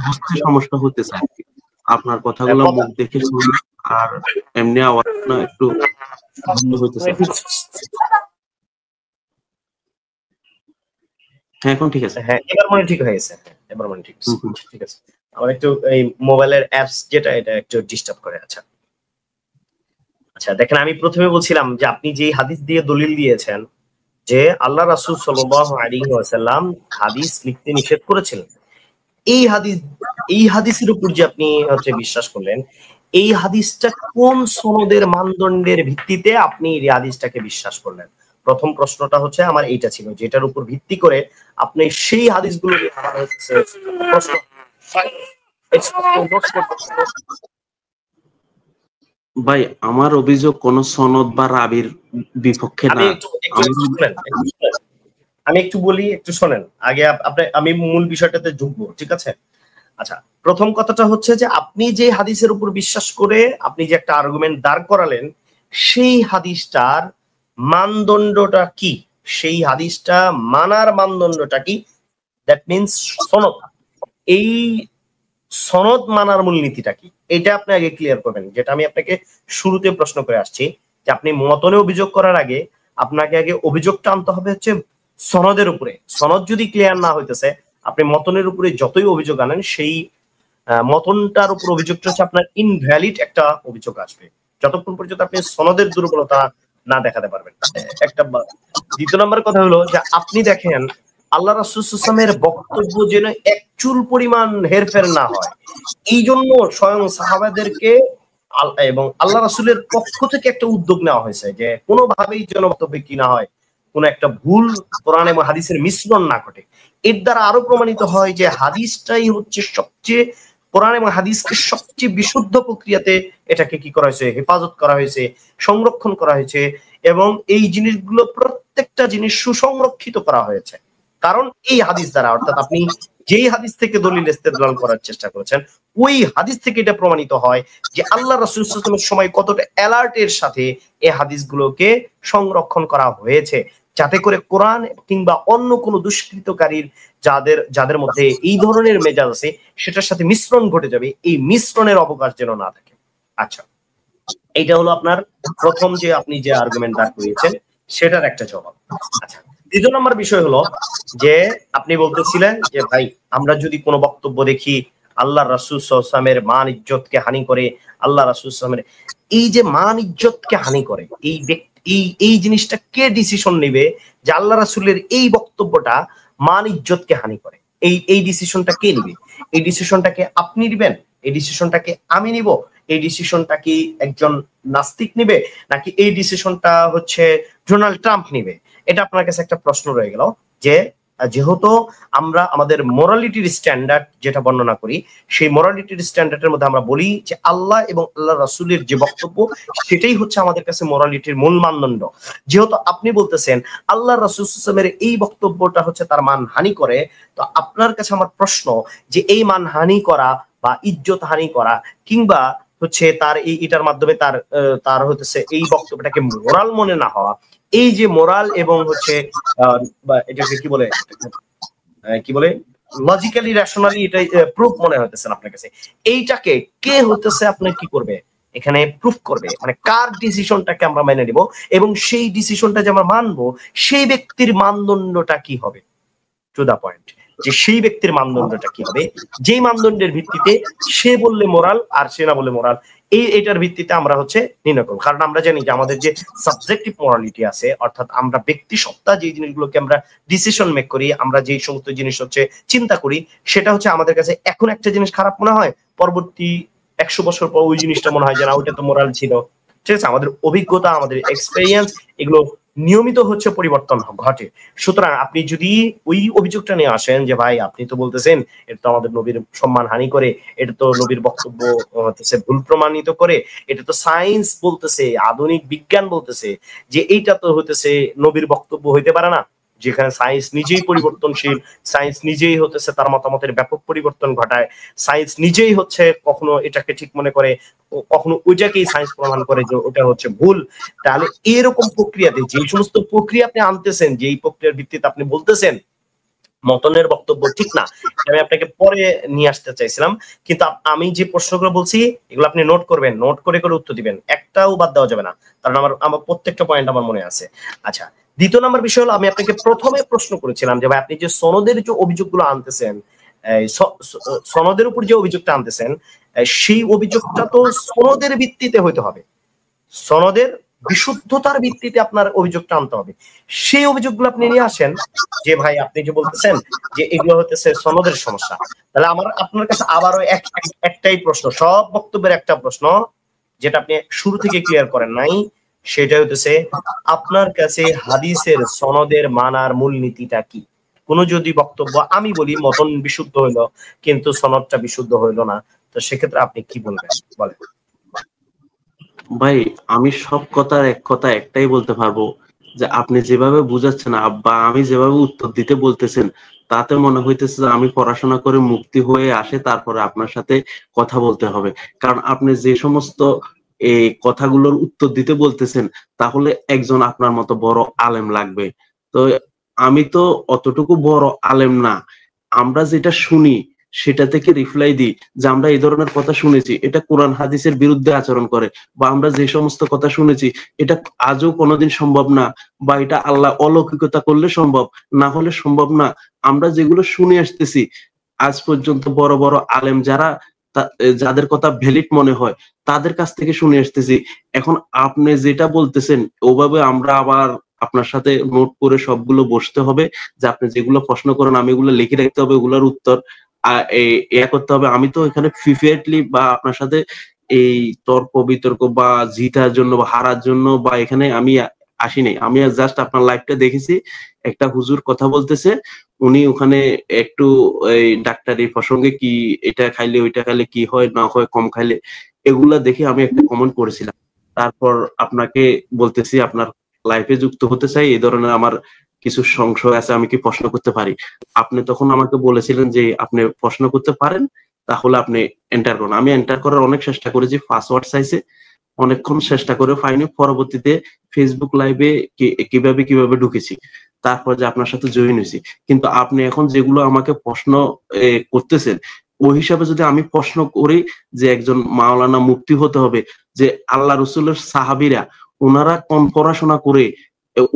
বুঝতে সমস্যা হতেছে আপনার কথাগুলো মুখ দেখে শুনে, আর এমনি আওয়াজ না একটু ভিন্ন হইতেছে। হ্যাঁ এখন ঠিক আছে। হ্যাঁ এবার মনে ঠিক হয়ে গেছে। এবার মনে ঠিক আছে। ঠিক আছে, আমার একটু এই মোবাইলের অ্যাপস যেটা এটা একটু ডিস্টার্ব করে। আচ্ছা আচ্ছা দেখেন, আমি প্রথমে বলছিলাম যে আপনি যে হাদিস দিয়ে দলিল দিয়েছেন যে আল্লাহ রাসূল সাল্লাল্লাহু আলাইহি ওয়াসাল্লাম হাদিস লিখতে নিষেধ করেছিলেন, এই হাদিসের উপর যে আপনি বিশ্বাস করলেন, এই হাদিসটা কোন সনদের মানদণ্ডের ভিত্তিতে আপনি এই হাদিসটাকে বিশ্বাস করলেন? প্রথম প্রশ্নটা হচ্ছে আমার এইটা ছিল, যেটার উপর ভিত্তি করে আপনি সেই হাদিসগুলো ভাই আমার অভিযোগ কোন সনদ বা রাবির বিপক্ষে না। আমি একটু বলি, একটু শোনেন আগে। আমি মূল বিষয়টাতে ঢুকবো, ঠিক আছে? আচ্ছা প্রথম কথাটা হচ্ছে যে আপনি যে হাদিসের উপর বিশ্বাস করে আপনি যে একটা আর্গুমেন্ট দাঁড় করালেন, সেই হাদিসটার মানদণ্ডটা কি? সেই হাদিসটা মানার মানদণ্ডটা কি? দ্যাট মিনস সনদ। এই সনদ মানার মূলনীতিটা কি, এটা আপনি আগে ক্লিয়ার করবেন। যেটা আমি আপনাকে শুরুতে প্রশ্ন করে আসছি যে আপনি মতনে অভিযোগ করার আগে আপনাকে আগে অভিযোগটা আনতে হবে হচ্ছে সনদের উপরে। সনদ যদি ক্লিয়ার না হইতেছে, আপনি মতনের উপরে যতই অভিযোগ আনেন, সেই মতনটার উপর অভিযোগটা হচ্ছে আপনার ইনভ্যালিড একটা অভিযোগ আসবে। যতক্ষণ পর্যন্ত আপনি সনদের দুর্বলতা না দেখাতে পারবেন। একটা দ্বিতীয় নম্বর কথা হলো যে আপনি দেখেন আল্লাহ রাসূল সাল্লাল্লাহু আলাইহি ওয়াসাল্লামের বক্তব্য যেন এক চুল পরিমাণ হেরফের না হয়, এই জন্য স্বয়ং সাহাবাদেরকে এবং আল্লাহ রাসূলের পক্ষ থেকে একটা উদ্যোগ নেওয়া হয়েছে যে কোনোভাবেই যেন বক্তব্য কি না হয়, কোন একটা ভুল কোরআন এবং হাদিসের মিশ্রণ না ঘটে। এর দ্বারা আরো প্রমাণিত হয় যে হাদিসটাই হচ্ছে সবচেয়ে, কোরআন এবং হাদিসকে সবচেয়ে বিশুদ্ধ প্রক্রিয়াতে এটাকে কি করা হয়েছে, হেফাজত করা হয়েছে, সংরক্ষণ করা হয়েছে, এবং এই জিনিসগুলো প্রত্যেকটা জিনিস সুসংরক্ষিত করা হয়েছে। কারণ এই হাদিস দ্বারা, অর্থাৎ আপনি যেই হাদিস থেকে দলিল ইস্তেদলাল করার চেষ্টা করেছেন, ওই হাদিস থেকে এটা প্রমাণিত হয় যে আল্লাহ রাসূল সাল্লাল্লাহু আলাইহি ওয়াসাল্লামের সময় কতটা অ্যালার্টের সাথে এই হাদিসগুলোকে সংরক্ষণ করা হয়েছে, যাতে করে কোরআন কিংবা অন্য কোনো দুষ্কৃতকারীর যাদের মধ্যে এই ধরনের মেজাজ আছে সেটার সাথে মিশ্রণ ঘটে যাবে, এই মিশ্রণের অবকাশ যেন না থাকে। আচ্ছা, এইটা হলো আপনার প্রথম যে আপনি যে আর্গুমেন্ট দাঁড় করিয়েছেন সেটার একটা জবাব। আচ্ছা, দ্বিতীয় নম্বর বিষয় হলো যে আপনি বলতেছিলেন যে ভাই আমরা যদি কোনো বক্তব্য দেখি আল্লাহ রাসূল সাল্লাল্লাহু আলাইহি ওয়াসাল্লামের মান ইজ্জতকে হানি করে, আল্লাহ রাসূল সাল্লাল্লাহু আলাইহি ওয়াসাল্লামের এই যে মান ইজ্জতকে হানি করে, এই জিনিসটা কে ডিসিশন নেবে যে আল্লাহ রাসূলের এই বক্তব্যটা মান ইজ্জতকে হানি করে? এই ডিসিশনটা কে নিবে? এই ডিসিশনটাকে আপনি নিবেন? এই ডিসিশনটাকে আমি নিব? এই ডিসিশনটা কি একজন নাস্তিক নিবে, নাকি এই ডিসিশনটা হচ্ছে ডোনাল্ড ট্রাম্প নিবে? এটা আপনার কাছে একটা প্রশ্ন রয়ে গেল যে যেহেতু আমরা আমাদের মোরালিটির স্ট্যান্ডার্ড যেটা বর্ণনা করি, সেই মোরালিটির স্ট্যান্ডার্ডের মধ্যে আমরা বলি যে আল্লাহ এবং আল্লাহ রাসূলের যে বক্তব্য সেটাই হচ্ছে আমাদের কাছে মোরালিটির মূল মানদণ্ড। যেহেতু আপনি বলতেছেন আল্লাহ রাসূল সাল্লাল্লাহু আলাইহি ওয়াসাল্লামের এই বক্তব্যটা হচ্ছে তার মান হানি করে, তো আপনার কাছে আমার প্রশ্ন যে এই মান হানি করা বা ইজ্জত হানি করা কিংবা হচ্ছে তার এটার মাধ্যমে তার হচ্ছে এই বক্তব্যটাকে মোরাল মনে না হওয়া, এই যে মোরাল এবং হচ্ছে এটাকে কি বলে লজিক্যালি রেশনালি এটাই প্রুফ মনে হতেছে আপনার কাছে, এইটাকে কে হতেছে আপনার কি করবে এখানে প্রুফ করবে? মানে কার ডিসিশনটাকে আমরা মেনে নিব এবং সেই ডিসিশনটা যে আমরা মানবো সেই ব্যক্তির মানদণ্ডটা কি হবে? টু দা পয়েন্ট, যে সেই ব্যক্তির মানদণ্ডটা কি হবে, যেই মানদণ্ডের ভিত্তিতে সে বললে মোরাল আর সে না বললে মোরাল, এটার ভিত্তিতে আমরা হচ্ছে নির্ণয় করব। কারণ আমরা জানি যে আমাদের যে সাবজেক্টিভ মোরালিটি আছে, অর্থাৎ আমরা ব্যক্তি সত্তা যে জিনিসগুলোকে আমরা ডিসিশন মেক করি, আমরা যে সমস্ত জিনিস হচ্ছে চিন্তা করি, সেটা হচ্ছে আমাদের কাছে এখন একটা জিনিস খারাপ মনে হয়, পরবর্তী 100 বছর পর ওই জিনিসটা মনে হয় যে না ওইটা তো মোরাল ছিল। ঠিক আছে, আমাদের অভিজ্ঞতা, আমাদের এক্সপেরিয়েন্স, এগুলো নিয়মিত হচ্ছে পরিবর্তন ঘটে। সুতরাং আপনি যদি ওই অভিযোগটা নিয়ে আসেন যে ভাই আপনি তো বলতেছেন এটা তো আমাদের নবীর সম্মান হানি করে, এটা তো নবীর বক্তব্য হচ্ছে ভুল প্রমাণিত করে, এটা তো সায়েন্স বলতেছে, আধুনিক বিজ্ঞান বলতেছে যে এইটা তো হতেছে নবীর বক্তব্য হইতে পারে না, যেখানে সায়েন্স নিজেই পরিবর্তনশীল, সায়েন্স নিজেই হতেছে তার মতামতের ব্যাপক পরিবর্তন ঘটায়, সায়েন্স নিজেই হচ্ছে কখনো এটাকে ঠিক মনে করে, কখনো ওইটাকেই সায়েন্স প্রমাণ করে যে ওটা হচ্ছে ভুল। তাহলে এরকম প্রক্রিয়াতে যে সমস্ত প্রক্রিয়া আপনি আনতেছেন, যে এই প্রক্রিয়ার ভিত্তিতে আপনি বলতেছেন মতনের বক্তব্য ঠিক না, আমি আপনাকে পরে নিয়ে আসতে চাইছিলাম, কিন্তু আমি যে প্রশ্নগুলো বলছি এগুলো আপনি নোট করবেন, নোট করে করে উত্তর দিবেন, একটাও বাদ দেওয়া যাবে না, কারণ আমার প্রত্যেকটা পয়েন্ট আমার মনে আছে। আচ্ছা, দ্বিতীয় নম্বর বিষয় হলো আমি আপনাকে প্রথমে প্রশ্ন করেছিলাম যে ভাই আপনি যে সনদের যে অভিযোগগুলো আনতেছেন, সনদের উপর যে অভিযোগটা আনতেছেন, সেই অভিযোগটা তো সনদের ভিত্তিতে হইতে হবে, সনদের বিশুদ্ধতার ভিত্তিতে আপনার অভিযোগটা আনতে হবে। সেই অভিযোগগুলো আপনি নিয়ে আসেন যে ভাই আপনি যে বলতেছেন যে এগুলো হতেছে সনদের সমস্যা। তাহলে আমার আপনার কাছে আবারও একটাই প্রশ্ন, সব বক্তব্যের একটা প্রশ্ন যেটা আপনি শুরু থেকে ক্লিয়ার করেন নাই, সেটা হতেছে আপনার কাছে হাদিসের সনদের মানার মূলনীতিটা কি? কোন যদি বক্তব্য আমি বলি মতন বিশুদ্ধ হইলো কিন্তু সনদটা বিশুদ্ধ হইলো না, তো সেক্ষেত্রে আপনি কি বলবেন বলেন? ভাই আমি সব কথার এক কথা একটাই বলতে পারবো যে আপনি যেভাবে বুঝাচ্ছেন বা আমি যেভাবে উত্তর দিতে বলতেছেন, তাতে মনে হইতেছে যে আমি পড়াশোনা করে মুক্তি হয়ে আসে তারপরে আপনার সাথে কথা বলতে হবে। কারণ আপনি যে সমস্ত এই কথাগুলোর উত্তর দিতে বলতেছেন, তাহলে একজন আপনার মতো বড় আলেম লাগবে। তো আমি তো অতটুকু বড় আলেম না, আমরা যেটা শুনি সেটা থেকে রিপ্লাই দিই যে আমরা এই ধরনের কথা শুনেছি, এটা কোরআন হাদিসের বিরুদ্ধে আচরণ করে, বা আমরা যে সমস্ত কথা শুনেছি এটা আজও কোনোদিন সম্ভব না, বা এটা আল্লাহ অলৌকিকতা করলে সম্ভব, না হলে সম্ভব না। আমরা যেগুলো শুনে আসতেছি আজ পর্যন্ত বড় বড় আলেম যারা যাদের কথা ভ্যালিড মনে হয় তাদের কাছ থেকে শুনে আসতেছি। এখন আপনি যেটা বলতেছেন ওভাবে আমরা আবার আপনার সাথে নোট করে সবগুলো বসতে হবে, যে আপনি যেগুলো প্রশ্ন করেন আমি এগুলো লিখে রাখতে হবে, ওগুলোর উত্তর করতে হবে। আমি তো এখানে প্রিপেয়ারডলি বা আপনার সাথে এই তর্ক বিতর্ক বা জিতার জন্য বা হারার জন্য বা এখানে আমি আসি নাই। আমি জাস্ট আপনার লাইভটা দেখেছি, একটা হুজুর কথা বলতেছে, উনি ওখানে একটু এই ডাক্তারি প্রসঙ্গে কি এটা খাইলে ওইটা খাইলে কি হয় না হয়, কম খাইলে, এগুলা দেখে আমি একটা কমেন্ট করেছিলাম। তারপর আপনাকে বলতেছি আপনার লাইফে যুক্ত হতে চাই, এই ধরনের আমার কিছু সংশয় আছে, আমি কি প্রশ্ন করতে পারি? আপনি তখন আমাকে বলেছিলেন যে আপনি প্রশ্ন করতে পারেন, তাহলে আপনি এন্টার করুন। আমি এন্টার করার অনেক চেষ্টা করেছি, পাসওয়ার্ড চাইছে, অনেকক্ষণ চেষ্টা করে পাইনি। পরবর্তীতে ফেসবুক লাইভে কিভাবে ঢুকেছি, তারপর যে আপনার সাথে জয়েন হয়েছি। কিন্তু আপনি এখন যেগুলো আমাকে প্রশ্ন করতেছেন, ওই হিসাবে যদি আমি প্রশ্ন করি যে একজন মাওলানা মুফতি হতে হবে, যে আল্লাহ রসুলের সাহাবীরা ওনারা কোন পড়াশোনা করে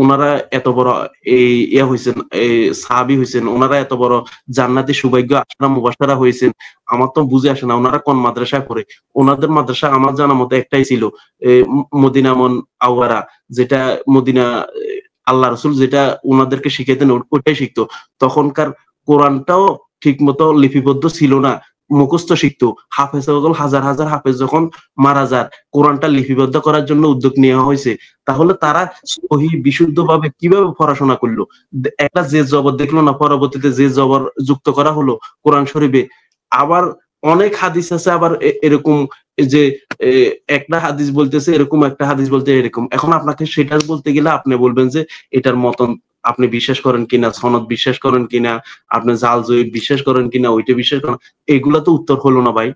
ওনারা এত বড় এই হয়েছেন, সাহাবী হয়েছেন, ওনারা এত বড় জান্নাতি সৌভাগ্য আশরা মুবাশশারা হয়েছেন, আমার তো বুঝে আসে না ওনারা কোন মাদ্রাসায় পড়ে। ওনাদের মাদ্রাসা আমার জানা মতো একটাই ছিল, মদিনা আওয়ারা, যেটা মদিনা আল্লাহ রসুল যেটা ওনাদেরকে শিখাইতেন ওইটাই শিখতো। তখনকার কোরআনটাও ঠিক মতো লিপিবদ্ধ ছিল না, মুখস্থ শিখতো। হাফেজ হাজার হাজার হাফেজ যখন মারা যান, কোরআনটা লিপিবদ্ধ করার জন্য উদ্যোগ নেওয়া হয়েছে। তাহলে তারা সহি বিশুদ্ধ ভাবে কিভাবে পড়াশোনা করলো? একটা যে জবর দেখলো না, পরবর্তীতে যে জবর যুক্ত করা হলো কোরআন শরীফে। আবার অনেক হাদিস আছে আবার এরকম, যে একটা হাদিস বলতেছে এরকম, একটা হাদিস বলতে এরকম। এখন আপনাকে সেটা বলতে গেলে আপনি বলবেন যে এটার মতন আপনি বিশ্বাস করেন কিনা, সনদ বিশ্বাস করেন কিনা, আপনি জাল জয়ীদ বিশ্বাস করেন কিনা, ওইটা বিশ্বাস করেন, এগুলা তো উত্তর হলো না ভাই।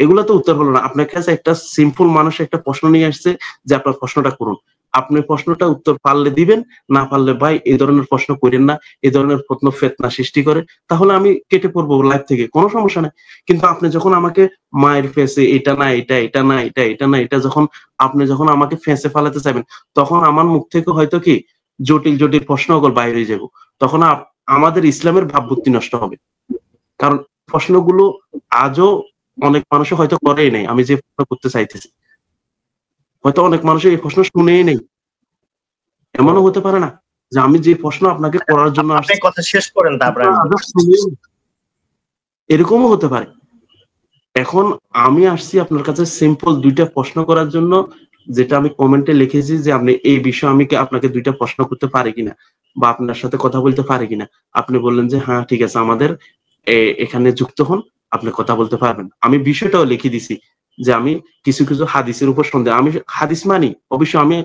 এগুলা তো উত্তর হলো না। আপনার কাছে একটা সিম্পল মানুষ একটা প্রশ্ন নিয়ে আসছে যে আপনার প্রশ্নটা করুন, আপনি প্রশ্নটা উত্তর পারলে দিবেন, না পারলে ভাই এই ধরনের প্রশ্ন করেন না, এই ধরনের প্রশ্ন ফিতনা সৃষ্টি করে, তাহলে আমি কেটে পড়বো লাইভ থেকে, কোনো সমস্যা নাই। কিন্তু আপনি যখন আমাকে মায়ের ফেসে এটা না এটা, এটা না এটা, এটা না এটা, আপনি যখন আমাকে ফেসে ফালাতে চাইবেন, তখন আমার মুখ থেকে হয়তো কি জটিল জটিল প্রশ্নগুলো বাইরে হয়ে যাবো। তখন আমাদের ইসলামের ভাবমূর্তি নষ্ট হবে। কারণ প্রশ্নগুলো আজও অনেক মানুষ হয়তো করেই নাই, আমি যে প্রশ্ন করতে চাইতেছি হয়তো অনেক মানুষের এই প্রশ্ন শুনেই নেই। এমনও হতে পারে না যে আমি যে প্রশ্ন আপনাকে করার জন্য আপনি কথা শেষ করেন, তারপরে এরকমও হতে পারে। এখন আমি আসছি আপনার কাছে সিম্পল দুইটা প্রশ্ন করার জন্য, যেটা আমি কমেন্টে লিখেছি যে আপনি এই বিষয়ে আমি আপনাকে দুইটা প্রশ্ন করতে পারি কিনা বা আপনার সাথে কথা বলতে পারি কিনা। আপনি বললেন যে হ্যাঁ ঠিক আছে, আমাদের এখানে যুক্ত হন, আপনি কথা বলতে পারবেন। আমি বিষয়টাও লিখে দিছি যে আমি কিছু কিছু হাদিসের উপর সন্দেহ, আমি হাদিস মানি অবশ্যই, আমি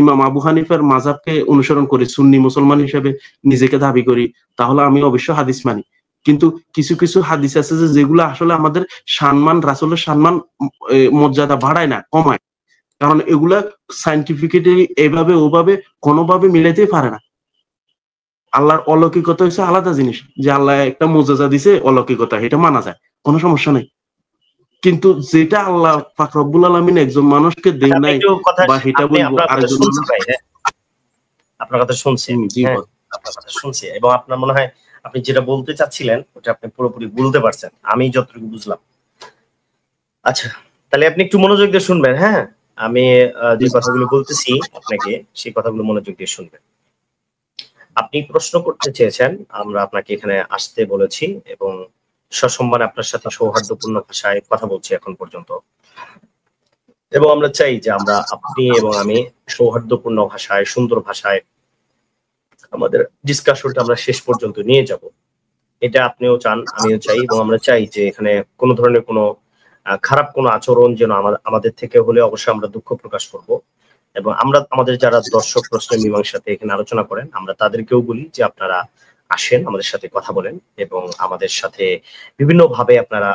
ইমাম আবু হানিফার মাযহাবকে অনুসরণ করি, সুন্নি মুসলমান হিসেবে নিজেকে দাবি করি, তাহলে আমি অবশ্যই হাদিস মানি। কিন্তু কিছু কিছু হাদিস আছে যে যেগুলো আসলে আমাদের সম্মান, রাসূলের সম্মান মর্যাদা বাড়ায় না, কমায়। কারণ এগুলা সায়েন্টিফিক্যালি এভাবে ওভাবে কোনোভাবে মিলাইতেই পারে না। আল্লাহর অলৌকিকতা হচ্ছে আলাদা জিনিস, যে আল্লাহ একটা মুজিজা দিছে অলৌকিকতা, এটা মানা যায়, কোনো সমস্যা নাই। কিন্তু যেটা আল্লাহ পাক রব্বুল আলামিন একজন মানুষকে দেন নাই, বা সেটা বলবো আরেকজন মানুষ। আপনার কথা শুনছি, আপনার কথা শুনছি, এবং আপনার মনে হয় আপনি যেটা বলতে চাচ্ছিলেন ওটা আপনি পুরোপুরি বলতে পারছেন, আমি যতটুকু বুঝলাম। আচ্ছা, তাহলে আপনি একটু মনোযোগ দিয়ে শুনবেন। হ্যাঁ, আমি যে কথাগুলো বলতেছি আপনাকে, সেই কথাগুলো মনোযোগ দিয়ে শুনবেন। আপনি প্রশ্ন করতে চেয়েছেন, আমরা আপনাকে এখানে আসতে বলেছি এবং সসম্মানে আপনার সাথে সৌহার্দ্যপূর্ণ ভাষায় কথা বলছি এখন পর্যন্ত, এবং আমরা চাই যে আপনি এবং আমি সৌহার্দ্যপূর্ণ ভাষায়, সুন্দর ভাষায় আমাদের ডিসকাশনটা আমরা শেষ পর্যন্ত নিয়ে যাব। এটা আপনিও চান, আমিও চাই, এবং আমরা চাই যে এখানে কোনো ধরনের কোনো খারাপ কোনো আচরণ যেন আমাদের থেকে হলে অবশ্যই আমরা দুঃখ প্রকাশ করব। এবং আমরা আমাদের যারা দর্শক প্রশ্ন মীমাংসাতে এখানে আলোচনা করেন, আমরা তাদেরকেও বলি যে আপনারা আসেন, আমাদের সাথে কথা বলেন, এবং আমাদের সাথে বিভিন্ন ভাবে আপনারা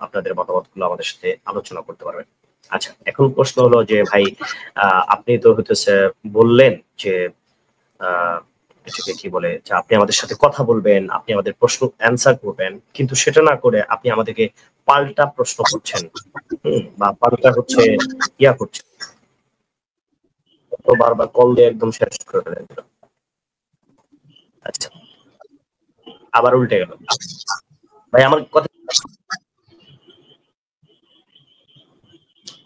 আপনাদের মতামতগুলো আমাদের সাথে আলোচনা করতে পারবেন। আচ্ছা, এখন প্রশ্ন হলো যে ভাই, আপনি তো হইতেছে বললেন যে এটাকে কি বলে, যে আপনি আমাদের সাথে কথা বলবেন, আপনি আমাদের প্রশ্ন অ্যান্সার করবেন, কিন্তু সেটা না করে আপনি আমাদেরকে পাল্টা প্রশ্ন করছেন, বা পাল্টা হচ্ছে ইয়া করছেন, তো বারবার কল দিয়ে একদম শেষ করে ফেলেন। আচ্ছা, আবার উল্টে গেল ভাই, আমার কথা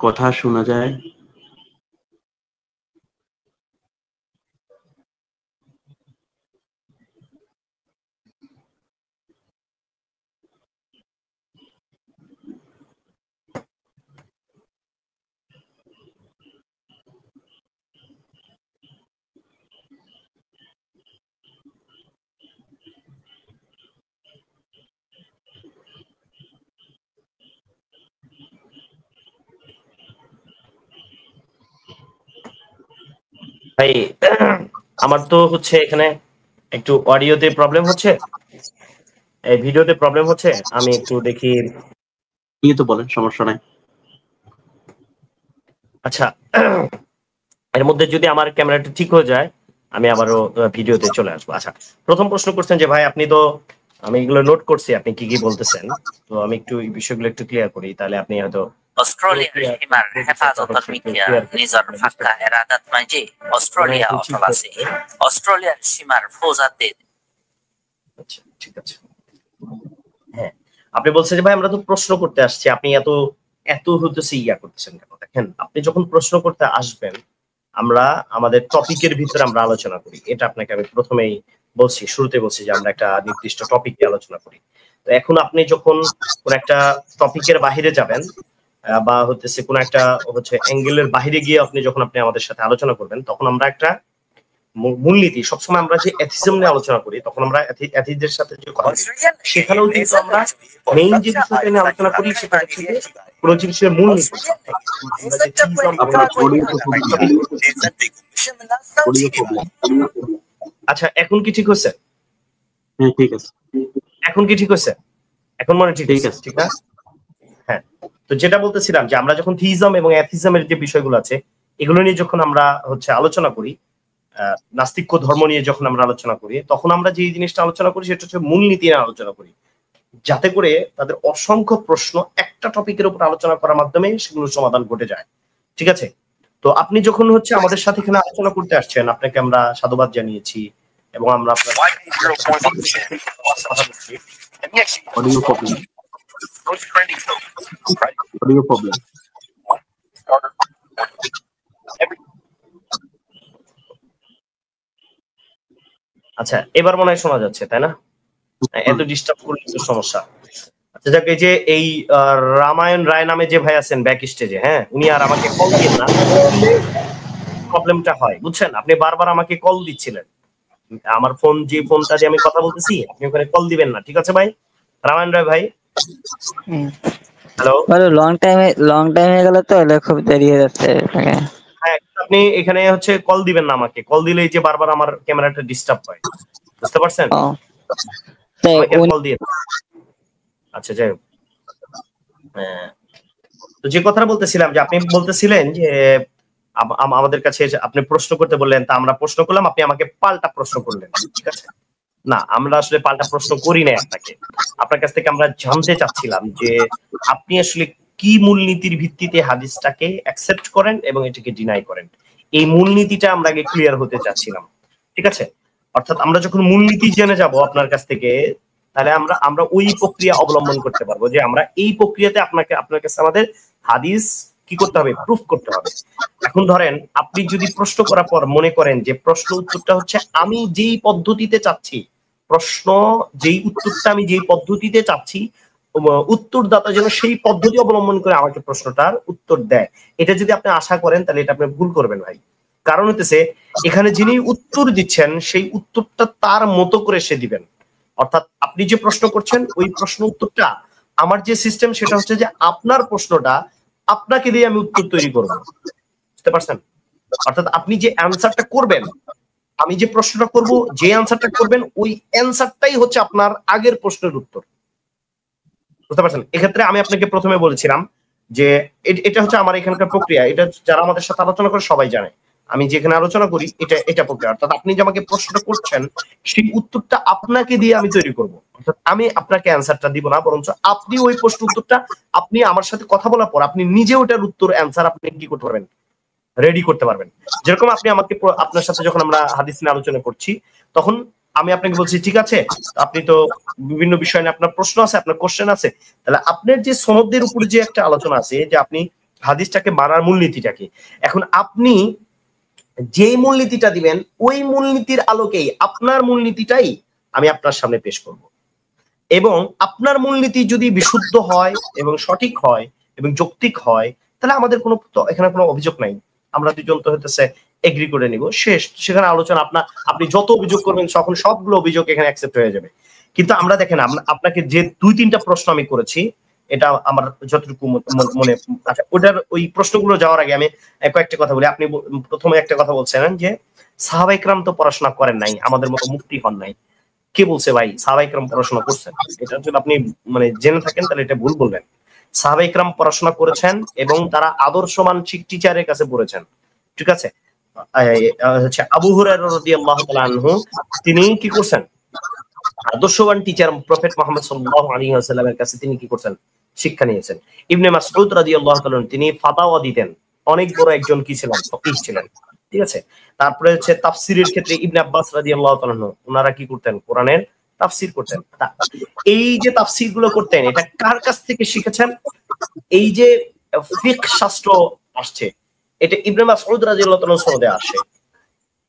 কথা শোনা যায়? ভাই আমার তো হচ্ছে এখানে একটু অডিওতে প্রবলেম হচ্ছে, এই ভিডিওতে প্রবলেম হচ্ছে, আমি একটু দেখি। নিয়ে তো বলেন, সমস্যা নাই। আচ্ছা, এর মধ্যে যদি আমার ক্যামেরাটা ঠিক হয়ে যায় আমি আবারও ভিডিওতে চলে আসবো। আচ্ছা, প্রথম প্রশ্ন করছেন যে ভাই আপনি তো, আমি এগুলো নোট করছি আপনি কি কি বলতেছেন, তো আমি একটু এই বিষয়গুলো একটু ক্লিয়ার করি, তাহলে আপনি হয়তো অস্ট্রেলিয়ার সীমার হেফাজতর মিকিয়া নিজর ফাঁকা এরাদাত মাঝে অস্ট্রেলিয়া অটল আছে। অস্ট্রেলিয়ার সীমার ফৌজাদের। আচ্ছা ঠিক আছে। হ্যাঁ, আপনি বলছেন যে ভাই আমরা তো প্রশ্ন করতে আসছি, আপনি এত এত হতেছে ইয়া করতেছেন কেন? দেখেন, আপনি যখন প্রশ্ন করতে আসবেন আমরা আমাদের টপিকের ভিতরে আমরা আলোচনা করি, এটা আপনাকে আমি প্রথমেই বলছি, শুরুতে বলছি যে আমরা একটা নির্দিষ্ট টপিক নিয়ে আলোচনা করি। তো এখন আপনি যখন কোন একটা টপিকের বাহিরে যাবেন বা হতেছে কোন একটা হচ্ছে অ্যাঙ্গেলের বাহিরে গিয়ে আপনি যখন আপনি আমাদের সাথে আলোচনা করবেন, তখন আমরা একটা মূলনীতি, সবসময় আমরা যে এথিজম নিয়ে আলোচনা করি তখন আমরা এথিদের সাথে যে কথা বলি, সেখানেও কিন্তু আমরা মেইন যে বিষয়টা নিয়ে আলোচনা করি সেটা হচ্ছে যে কোন জিনিসের মূলনীতি। আমরা যে আপনার অডিও তো খুবই অডিও প্রবলেম। আচ্ছা, এখন কি ঠিক হচ্ছে? হ্যাঁ ঠিক আছে, এখন কি ঠিক হচ্ছে? এখন মনে ঠিক ঠিক আছে? আছে। ঠিক আছে, হ্যাঁ। তো যেটা বলতেছিলাম যে আমরা যখন থিইজম এবং অ্যাথিজমের যে বিষয়গুলো আছে এগুলো নিয়ে যখন আমরা হচ্ছে আলোচনা করি, নাস্তিক্য ধর্ম নিয়ে যখন আমরা আলোচনা করি, তখন আমরা যে জিনিসটা আলোচনা করি সেটা হচ্ছে মূলনীতি নিয়ে আলোচনা করি, যাতে করে তাদের অসংখ্য প্রশ্ন একটা টপিকের উপর আলোচনা করার মাধ্যমে সেগুলোর সমাধান ঘটে যায়। ঠিক আছে? তো আপনি যখন হচ্ছে আমাদের সাথে এখানে আলোচনা করতে আসছেন, আপনাকে আমরা সাধুবাদ জানিয়েছি এবং আমরা আপনার কথা বলছি। Audio problem, audio problem. আচ্ছা, এবার মনে হয় শোনা যাচ্ছে, তাই না? এত ডিস্টার্ব করলে তো সমস্যা। আচ্ছা যাক, এই যে এই রামায়ণ রায় নামে যে ভাই আছেন ব্যাক স্টেজে, হ্যাঁ, উনি আর আমাকে কল দিন না, প্রবলেমটা হয় বুঝছেন। আপনি বারবার আমাকে কল দিচ্ছিলেন, আমার ফোন যে ফোনটা দিয়ে আমি কথা বলতেছি আপনি ওখানে কল দিবেন না, ঠিক আছে ভাই? রামায়ণ রায় ভাই, হ্যালো। লং টাইম হয়ে গেল তো, খুব দেরি হয়ে যাচ্ছে। হ্যাঁ, আপনি এখানে হচ্ছে কল দিবেন না, আমাকে কল দিলেই যে বারবার আমার ক্যামেরাটা ডিস্টার্ব হয়, বুঝতে পারছেন? আমাকে কল দিয়ে, আচ্ছা যাই হোক। তো যে কথাটা বলতেছিলাম যে আপনি বলতেছিলেন যে আমাদের কাছে আপনি প্রশ্ন করতে বললেন, তা আমরা প্রশ্ন করলাম, আপনি আমাকে পাল্টা প্রশ্ন করলেন, ঠিক আছে? না, আমরা আসলে পাল্টা প্রশ্ন করি নাই আপনাকে। আপনার কাছ থেকে আমরা জানতে চাচ্ছিলাম যে আপনি আসলে কি মূলনীতির ভিত্তিতে হাদিসটাকে অ্যাকসেপ্ট করেন এবং এটাকে ডিনাই করেন। এই মূলনীতিটা আমরা আগে ক্লিয়ার হতে চাচ্ছিলাম, ঠিক আছে? অর্থাৎ আমরা যখন মূলনীতি জেনে যাব আপনার কাছ থেকে, তাহলে আমরা আমরা ওই প্রক্রিয়া অবলম্বন করতে পারবো যে আমরা এই প্রক্রিয়াতে আপনার কাছে আমাদের হাদিস কি করতে হবে, প্রুফ করতে হবে। এখন ধরেন আপনি যদি প্রশ্ন করার পর মনে করেন যে প্রশ্ন উত্তরটা হচ্ছে আমি যেই পদ্ধতিতে চাচ্ছি, প্রশ্ন যেই উত্তরটা আমি যেই পদ্ধতিতে চাচ্ছি, উত্তরদাতা যেন সেই পদ্ধতি অবলম্বন করে আমাকে প্রশ্নটার উত্তর দেয়, এটা যদি আপনি আশা করেন তাহলে এটা আপনি ভুল করবেন ভাই। কারণ হতেছে এখানে যিনি উত্তর দিচ্ছেন সেই উত্তরটা তার মতো করে সে দিবেন। অর্থাৎ আপনি যে প্রশ্ন করছেন ওই প্রশ্ন উত্তরটা, আমার যে সিস্টেম সেটা হচ্ছে যে আপনার প্রশ্নটা আপনাকে দিয়ে আমি উত্তর তৈরি করব, বুঝতে পারছেন? অর্থাৎ আপনি যে অ্যান্সারটা করবেন, আমি যে প্রশ্নটা করব, যে অ্যান্সারটা করবেন ওই অ্যান্সারটাই হচ্ছে আপনার আগের প্রশ্নের উত্তর, বুঝতে পারছেন? এক্ষেত্রে আমি আপনাকে প্রথমে বলেছিলাম যে এটা হচ্ছে আমার এখানকার প্রক্রিয়া, এটা যারা আমাদের সাথে আলোচনা করে সবাই জানে, আমি যেখানে আলোচনা করি এটা প্রক্রিয়া। অর্থাৎ আপনি যে আমাকে প্রশ্নটা করছেন সেই উত্তরটা আপনাকে দিয়ে আমি তৈরি করব। অর্থাৎ আমি আপনাকে অ্যান্সারটা দিব না, বরঞ্চ আপনি ওই প্রশ্ন উত্তরটা আপনি আমার সাথে কথা বলার পর আপনি নিজে ওটার উত্তর অ্যান্সার আপনি কি করতে পারবেন, রেডি করতে পারবেন। যেরকম আপনি আমাকে আপনার সাথে যখন আমরা হাদিস নিয়ে আলোচনা করছি তখন আমি আপনাকে বলছি ঠিক আছে, আপনি তো বিভিন্ন বিষয় নিয়ে আপনার প্রশ্ন আছে, আপনার কোশ্চেন আছে, তাহলে আপনার যে সনদের উপরে যে একটা আলোচনা আছে যে আপনি হাদিসটাকে মানার মূলনীতিটা কি। এখন আপনি যেই মূলনীতিটা দিবেন ওই মূলনীতির আলোকেই আপনার মূলনীতিটাই আমি আপনার সামনে পেশ করব, এবং আপনার মূলনীতি যদি বিশুদ্ধ হয় এবং সঠিক হয় এবং যৌক্তিক হয় তাহলে আমাদের কোনো এখানে কোনো অভিযোগ নাই। আমরা দুজন তো হতেছে এগ্রি করে নিব, শেষ, সেখানে আলোচনা। আপনি যত অভিযোগ করবেন তখন সবগুলো অভিযোগ এখানে অ্যাকসেপ্ট হয়ে যাবে। কিন্তু আমরা দেখেন আপনাকে যে 2-3টা প্রশ্ন আমি করেছি, এটা আমার যতটুকু মনে আচ্ছা, ওটার ওই প্রশ্নগুলো যাওয়ার আগে আমি কয়েকটা কথা বলি। আপনি প্রথমে একটা কথা বলছেন যে সাহাবা ইকরাম তো পড়াশোনা করেন নাই, আমাদের মতো মুক্তি হন নাই। কে বলছে ভাই সাহাবা ইকরাম পড়াশোনা করছেন? এটা যদি আপনি মানে জেনে থাকেন তাহলে এটা ভুল বলবেন। সাহাবা ইকরাম পড়াশোনা করেছেন এবং তারা আদর্শমান টিচারের কাছে পড়েছেন, ঠিক আছে? হচ্ছে আবু হুরায়রা রাদিয়াল্লাহু তাআলা আনহু, তিনি কি করছেন? আদর্শবান টিচার প্রফেট মুহাম্মদ সাল্লাল্লাহু আলাইহি ওয়াসাল্লামের কাছে তিনি কি করছেন? শিক্ষা নিয়েছেন। ইবনে মাসউদ রাদিয়াল্লাহু তাআলা তিনি ফাতাওয়া দিতেন, অনেক বড় একজন কি ছিলেন? ফকিহ ছিলেন, ঠিক আছে? তারপরে হচ্ছে তাফসিরের ক্ষেত্রে ইবনে আব্বাস রাদিয়াল্লাহু তাআলা ওনারা কি করতেন? কোরআনের তাফসির করতেন। এই যে তাফসির গুলো করতেন এটা কার কাছ থেকে শিখেছেন? এই যে ফিকহ শাস্ত্র আসছে এটা ইবনে মাসউদ রাদিয়াল্লাহু তাআলা সনদে আসে।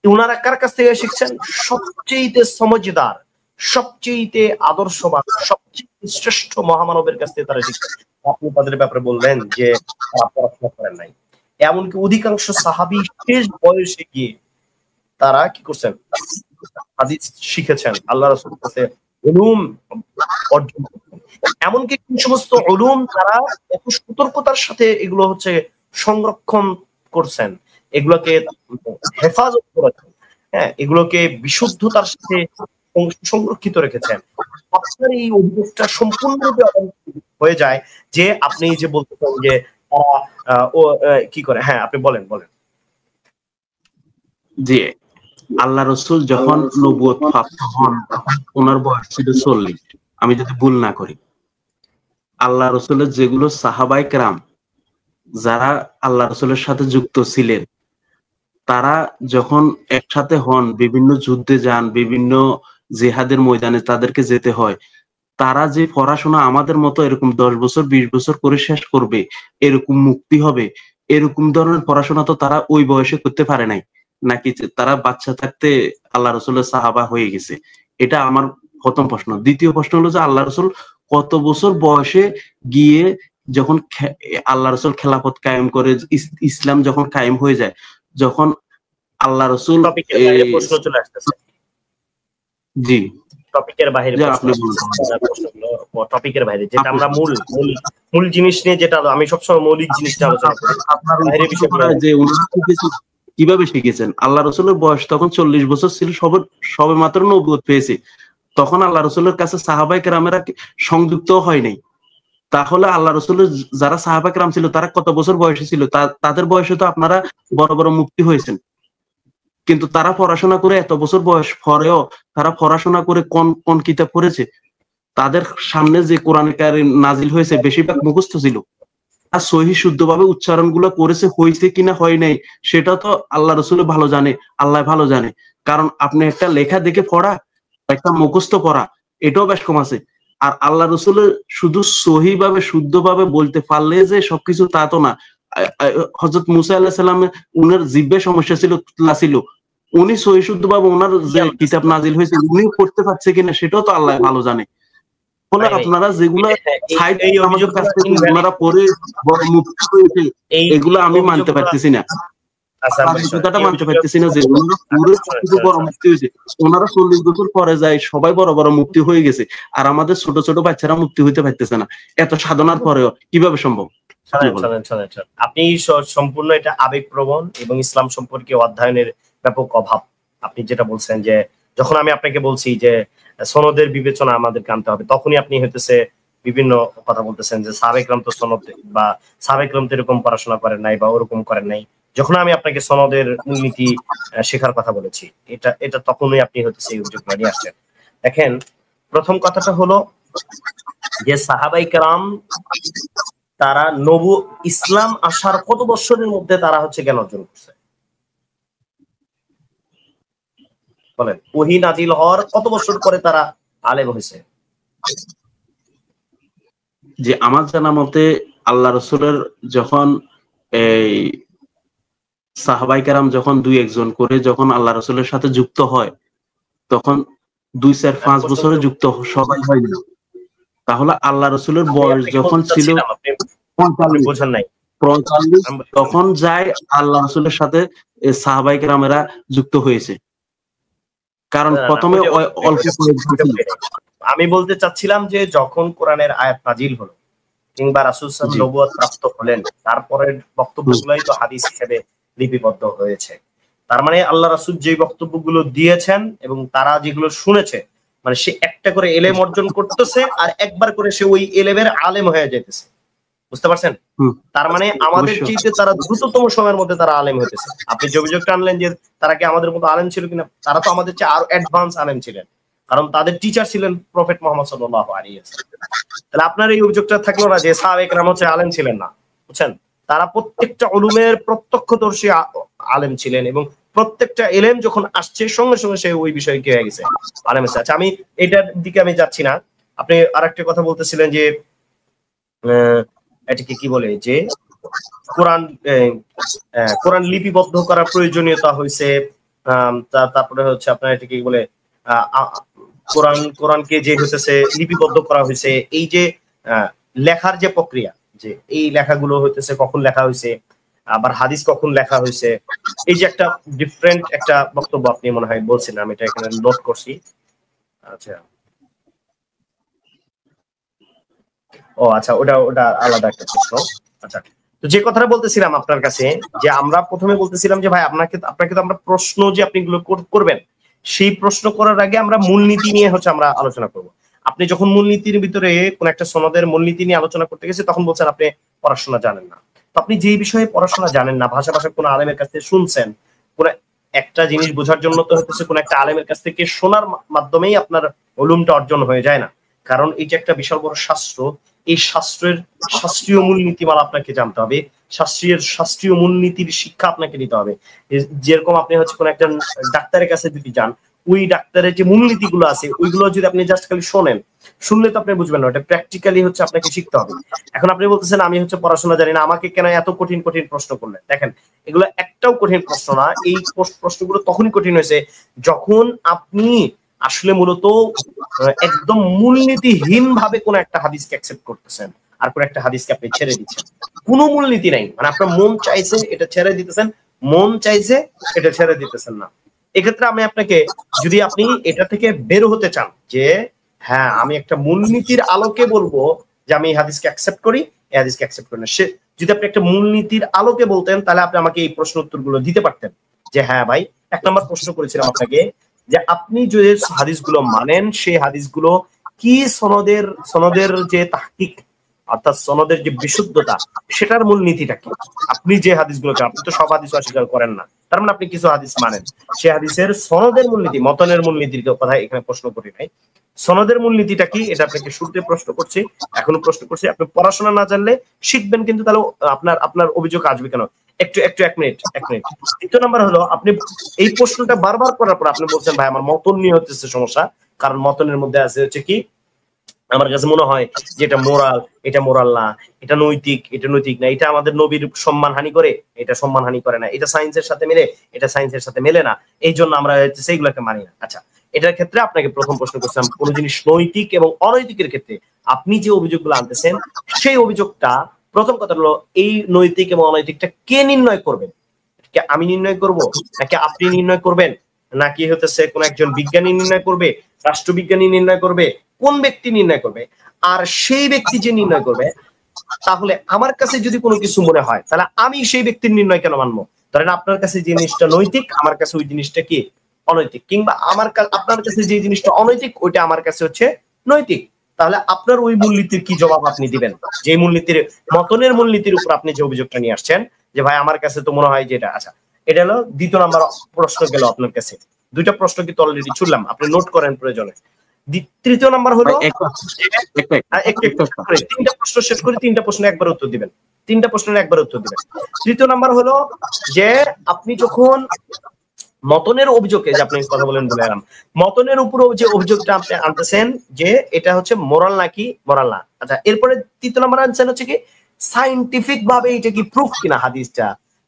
ওনারা কার কাছ থেকে শিখছেন? সবচেয়ে সমঝদার, সবচেয়ে আদর্শবান, সবচেয়ে শ্রেষ্ঠ মহামানবের কাছ থেকে তারা শিখছেন। আপনি তাদের ব্যাপারে বললেন যে তারা পড়াশোনা করেন নাই। এমনকি অধিকাংশ সাহাবী শেষ বয়সে গিয়ে তারা কি করছেন? হাদিস শিখেছেন, আল্লাহ রাসূলের কাছে উলুম অর্জন করেছেন। এমনকি কোন সমস্ত উলুম তারা এত সতর্কতার সাথে এগুলো হচ্ছে সংরক্ষণ করছেন, এগুলোকে হেফাজত করেছেন, হ্যাঁ, এগুলোকে বিশুদ্ধতার সাথে সংরক্ষিত রেখেছেন। আপনার এই অভিযোগটা সম্পূর্ণরূপে হয়ে যায় যে আপনি যে বলতে চান যে কি করে। হ্যাঁ, আপনি বলেন। জি, আল্লাহ রসুল যখন নবুয়ত প্রাপ্ত হন ওনার বয়স ছিল 40, আমি যদি ভুল না করি। আল্লাহ রসুলের যেগুলো সাহাবায়ে কেরাম যারা আল্লাহ রসুলের সাথে যুক্ত ছিলেন, তারা যখন একসাথে হন, বিভিন্ন যুদ্ধে যান, বিভিন্ন জিহাদের ময়দানে তাদেরকে যেতে হয়, তারা যে পড়াশোনা আমাদের মতো এরকম 10 বছর 20 বছর করে শেষ করবে, এরকম মুক্তি হবে, এরকম ধরনের পড়াশোনা তো তারা ওই বয়সে করতে পারে নাই, নাকি তারা বাচ্চা থাকতে আল্লাহ রসুলের সাহাবা হয়ে গেছে? এটা আমার প্রথম প্রশ্ন। দ্বিতীয় প্রশ্ন হলো যে আল্লাহ রসুল কত বছর বয়সে গিয়ে যখন আল্লাহ রসুল খেলাফত কায়েম করে, ইসলাম যখন কায়েম হয়ে যায়, যখন আল্লাহ রসুল প্রশ্ন চলে আসতেছে। জি, টপিকের বাইরে টপিকের বাইরে যেটা আমরা মূল জিনিস নিয়ে যেটা আমি সবসময় মৌলিক জিনিসটা আলোচনা করি। বাইরে বিষয়টা যে কিভাবে শিখেছেন? আল্লাহ রসুলের বয়স তখন 40 বছর ছিল, সবে মাত্র নবুয়ত পেয়েছে। তখন আল্লাহ রসুলের কাছে সাহাবায়ে কেরামেরা সংযুক্ত হয় নাই। তাহলে আল্লাহ রসুলের যারা সাহাবায়ে কেরাম ছিল তারা কত বছর বয়সে ছিল? তাদের বয়সে তো আপনারা বড় বড় মুফতি হয়েছেন, কিন্তু তারা পড়াশোনা করে এত বছর বয়স পরেও তারা পড়াশোনা করে কোন কিতাব পড়েছে? তাদের সামনে যে কোরআন কারীম নাজিল হয়েছে বেশিরভাগ মুখস্থ ছিল। আর সহি শুদ্ধভাবে উচ্চারণ গুলো করেছে হয়েছে কিনা হয় নাই সেটা তো আল্লাহ রসুল ভালো জানে, আল্লাহ ভালো জানে। কারণ আপনি একটা লেখা দেখে পড়া, একটা মুখস্থ পড়া, এটাও বেশ কম আছে। আর আল্লাহ রসুলের শুধু সহি ভাবে শুদ্ধভাবে বলতে পারলে যে সবকিছু তা তো না। হযরত মুসা আলাইহিস সালাম উনার জিহ্বে সমস্যা ছিল, উনি সহি শুদ্ধভাবে ওনার যে কিতাব নাজিল হয়েছে উনি পড়তে পারছে কিনা সেটাও তো আল্লাহ ভালো জানে। ফলে আপনারা যেগুলো আমাদের কাছ থেকে আপনারা পড়ে বড় মুক্তি হয়েছে এগুলো আমি মানতে পারতেছি না। কথাটা মানতে পারতেছি না যে ওনারা পুরো কিছু বড় মুক্তি হয়েছে। ওনারা 40 বছর পরে যায় সবাই বড় বড় মুক্তি হয়ে গেছে, আর আমাদের ছোট ছোট বাচ্চারা মুক্তি হইতে পারতেছে না। এত সাধনার পরেও কিভাবে সম্ভব? আপনি সম্পূর্ণ এটা আবেগপ্রবণ এবং ইসলাম সম্পর্কে অধ্যয়নের ব্যাপক অভাব। আপনি যেটা বলছেন যে যখন আমি আপনাকে বলছি যে সনদের বিবেচনা আমাদেরকে আনতে হবে, তখনই আপনি হইতেছে বিভিন্ন কথা বলতেছেন যে সাহাবায়ে কেরাম তো সনদ বা সাহাবায়ে কেরাম তো এরকম পড়াশোনা করেন নাই বা ওরকম করেন নাই। যখন আমি আপনাকে সনদের মূলনীতি শেখার কথা বলেছি, এটা তখনই আপনি হইতেছে এই অভিযোগ নিয়ে আসছেন। দেখেন, প্রথম কথাটা হলো যে সাহাবায়ে কেরাম তারা ইসলাম আসার কত বছরের মধ্যে তারা হচ্ছে জ্ঞান অর্জন করছে? বলেন, ওহী নাজিল হওয়ার কত বছর পরে তারা আলেম হয়েছে? যে আমার জানা মতে আল্লাহ রসুলের যখন এই সাহাবায়ে কেরাম যখন 2-1 জন করে যখন আল্লাহ রাসূলের সাথে যুক্ত হয়, তখন 2-4-5 বছরে যুক্ত সবাই হয় না। তাহলে আল্লাহ রাসূলের বয়স যখন ছিল 45, বোঝেন নাই, তখন যায় আল্লাহ রাসূলের সাথে সাহাবায়ে কেরামেরা যুক্ত হয়েছে। কারণ প্রথমে অল্প আমি বলতে চাচ্ছিলাম যে যখন কোরআনের আয়াত নাজিল হলো কিংবা রাসূল সাল্লাল্লাহু আলাইহি ওয়াসাল্লাম নবুয়ত প্রাপ্ত হলেন, তারপরের বক্তব্যগুলোই তো হাদিস হিসেবে লিপিবদ্ধ হয়েছে। তার মানে আল্লাহ রাসূল যে বক্তব্যগুলো দিয়েছেন এবং তারা যেগুলো শুনেছে, মানে সে একটা করে এলেম অর্জন করতেছে আর একবার করে সে ওই এলেমের আলেম হয়ে যাইতেছে। বুঝতে পারছেন? তার মানে আমাদের চাইতে তারা দ্রুততম সময়ের মধ্যে তারা আলেম হইতেছে। আপনি যে অভিযোগটা আনলেন যে তারা কি আমাদের মতো আলেম ছিল কিনা, তারা তো আমাদের চেয়ে আরো অ্যাডভান্স আলেম ছিলেন, কারণ তাদের টিচার ছিলেন প্রফেট মুহাম্মদ সাল্লাল্লাহু আলাইহি ওয়াসাল্লাম। তাহলে আপনার এই অভিযোগটা থাকলো না যে সাহাবায়ে কেরাম হচ্ছে আলেম ছিলেন না। বুঝছেন? তারা প্রত্যেকটা উলুমের প্রত্যক্ষদর্শী আলেম ছিলেন এবং প্রত্যেকটা এলেম যখন আসছে সঙ্গে সঙ্গে সে ওই বিষয়ে কি হয়ে গেছে, আলেম হয়েছে। আচ্ছা, আমি এটার দিকে আমি যাচ্ছি না। আপনি আরেকটা কথা বলতেছিলেন যে এটাকে কি বলে যে কোরআন লিপিবদ্ধ করার প্রয়োজনীয়তা হয়েছে, তারপরে হচ্ছে আপনার এটাকে কি বলে কোরআনকে যে হইতেছে লিপিবদ্ধ করা হয়েছে, এই যে লেখার যে প্রক্রিয়া, যে এই লেখাগুলো হইতেছে কখন লেখা হয়েছে, আবার হাদিস কখন লেখা হয়েছে, এই যে একটা ডিফারেন্ট একটা বক্তব্য আপনি মনে হয় বলছেন, আমি এটা এখানে নোট করছি। আচ্ছা, ও আচ্ছা, ওটা আলাদা একটা প্রশ্ন। আচ্ছা, তো যে কথাটা বলতেছিলাম আপনার কাছে, যে আমরা প্রথমে বলতেছিলাম যে ভাই আপনাকে তো আমরা প্রশ্ন যে আপনি এগুলো করবেন, সেই প্রশ্ন করার আগে আমরা মূলনীতি নিয়ে হচ্ছে আমরা আলোচনা করব। আপনি যখন মূলনীতির ভিতরে কোন একটা সনদের মূলনীতি নিয়ে আলোচনা করতে গেছে তখন বলছেন আপনি পড়াশোনা জানেন না। তো আপনি যেই বিষয়ে পড়াশোনা জানেন না, ভাষা কোন আলেমের কাছ থেকে শুনছেন, কোন একটা জিনিস বোঝার জন্য তো হচ্ছে কোন একটা আলেমের কাছ থেকে শোনার মাধ্যমেই আপনার উলুমটা অর্জন হয়ে যায় না, কারণ এটা একটা বিশাল বড় শাস্ত্র। এই শাস্ত্রের শাস্ত্রীয় মূলনীতিমালা আপনাকে জানতে হবে, শাস্ত্রীয় মূলনীতির শিক্ষা আপনাকে নিতে হবে। যেরকম আপনি হচ্ছে কোন একটা ডাক্তারের কাছে যদি যান, ওই ডাক্তারের যে মূলনীতিগুলো আছে ওইগুলো যদি আপনি জাস্ট খালি শোনেন, শুনলে তো আপনি বুঝবেন না, ওটা প্র্যাকটিক্যালি হচ্ছে আপনাকে শিখতে হবে। এখন আপনি বলতেছেন আমি হচ্ছে পড়াশোনা জানি না, আমাকে কেন এত কঠিন কঠিন প্রশ্ন করলেন? দেখেন, এগুলো একটাও কঠিন প্রশ্ন না। এই প্রশ্নগুলো তখনই কঠিন হয়েছে যখন আপনি আসলে মূলত একদম মূলনীতিহীন ভাবে কোন একটা হাদিসকে অ্যাকসেপ্ট করতেছেন আর কোন একটা হাদিসকে আপনি ছেড়ে দিচ্ছেন। কোনো মূলনীতি নাই, মানে আপনার মন চাইছে এটা ছেড়ে দিতেছেন, মন চাইছে এটা ছেড়ে দিতেছেন না। এক্ষেত্রে আমি আপনাকে, যদি আপনি এটা থেকে বের হতে চান যে হ্যাঁ আমি একটা মূলনীতির আলোকে বলবো যে আমি এই হাদিসকে অ্যাকসেপ্ট করি, এই হাদিসকে অ্যাকসেপ্ট করি না, সে যদি আপনি একটা মূলনীতির আলোকে বলতেন তাহলে আপনি আমাকে এই প্রশ্ন উত্তরগুলো দিতে পারতেন যে হ্যাঁ ভাই, 1 নম্বর প্রশ্ন করেছিলাম আপনাকে যে আপনি যদি হাদিসগুলো মানেন, সেই হাদিসগুলো কি সনদের যে তাহকিক অর্থাৎ সনদের যে বিশুদ্ধতা, সেটার মূলনীতিটা কি? আপনি যে হাদিসগুলোকে, আপনি তো সব হাদিস অস্বীকার করেন না, তার মানে আপনি কিছু হাদিস মানেন, সে হাদিসের সনদের মূলনীতি, মতনের মূলনীতির কথা এখানে প্রশ্ন করি নাই, সনদের মূলনীতিটা কি এটা আপনাকে শুরুতে প্রশ্ন করছি, এখনো প্রশ্ন করছি। আপনি পড়াশোনা না জানলে শিখবেন কিন্তু, তাহলে আপনার অভিযোগ আসবে কেন? এক মিনিট। দ্বিতীয় নাম্বার হলো, আপনি এই প্রশ্নটা বারবার করার পর আপনি বলছেন ভাই আমার মতন নিয়ে হচ্ছে সমস্যা, কারণ মতনের মধ্যে আছে হচ্ছে কি, আমার কাছে মনে হয় যে এটা মোরাল, এটা মোরাল না, এটা নৈতিক, এটা নৈতিক না, এটা আমাদের নবীর সম্মানহানি করে, এটা সম্মানহানি করে না, এটা সায়েন্সের সাথে মেলে, এটা সায়েন্সের সাথে মেলে না, এই জন্য আমরা সেইগুলোকে মানি না। আচ্ছা, এটার ক্ষেত্রে আপনাকে প্রথম প্রশ্ন করছিলাম, কোন জিনিস নৈতিক এবং অনৈতিকের ক্ষেত্রে আপনি যে অভিযোগগুলো আনতেছেন, সেই অভিযোগটা প্রথম কথা হলো এই নৈতিক এবং অনৈতিকটা কে নির্ণয় করবেন? কে আমি নির্ণয় করব, নাকি আপনি নির্ণয় করবেন, নাকি হতেছে কোন একজন বিজ্ঞানী নির্ণয় করবে, রাষ্ট্রবিজ্ঞানী নির্ণয় করবে, কোন ব্যক্তি নির্ণয় করবে? আর সেই ব্যক্তি যে নির্ণয় করবে, তাহলে আমার কাছে যদি কোনো কিছু মনে হয় তাহলে আমি সেই ব্যক্তির নির্ণয় কেন মানবো? ধরেন আপনার কাছে যে জিনিসটা নৈতিক, আমার কাছে ওই জিনিসটা কি অনৈতিক, কিংবা আপনার কাছে যে জিনিসটা অনৈতিক ওইটা আমার কাছে হচ্ছে নৈতিক, তাহলে আপনার ওই মূলনীতির কি জবাব আপনি দিবেন? যে মূলনীতির, মতনের মূলনীতির উপর আপনি যে অভিযোগটা নিয়ে আসছেন যে ভাই আমার কাছে তো মনে হয় যে এটা, আচ্ছা এটা হলো দ্বিতীয় নাম্বার প্রশ্ন গেল আপনার কাছে। 2টা প্রশ্ন কিন্তু অলরেডি ছুড়লাম, আপনি নোট করেন প্রয়োজনে। তৃতীয় নাম্বার হলো, 3টা প্রশ্ন শেষ করে 3টা প্রশ্ন একবার উত্তর দিবেন, 3টা প্রশ্নের একবার উত্তর দিবেন। তৃতীয় নাম্বার হলো যে আপনি যখন মতনের অভিযোগে, যে আপনি কথা বলে এলাম, মতনের উপর যে অভিযোগটা আপনি আনতেছেন যে এটা হচ্ছে মোরাল নাকি মোরাল না। আচ্ছা, এরপরে তৃতীয় নাম্বার আনসার হচ্ছে কি সায়েন্টিফিক ভাবে এটা কি প্রুফ কিনা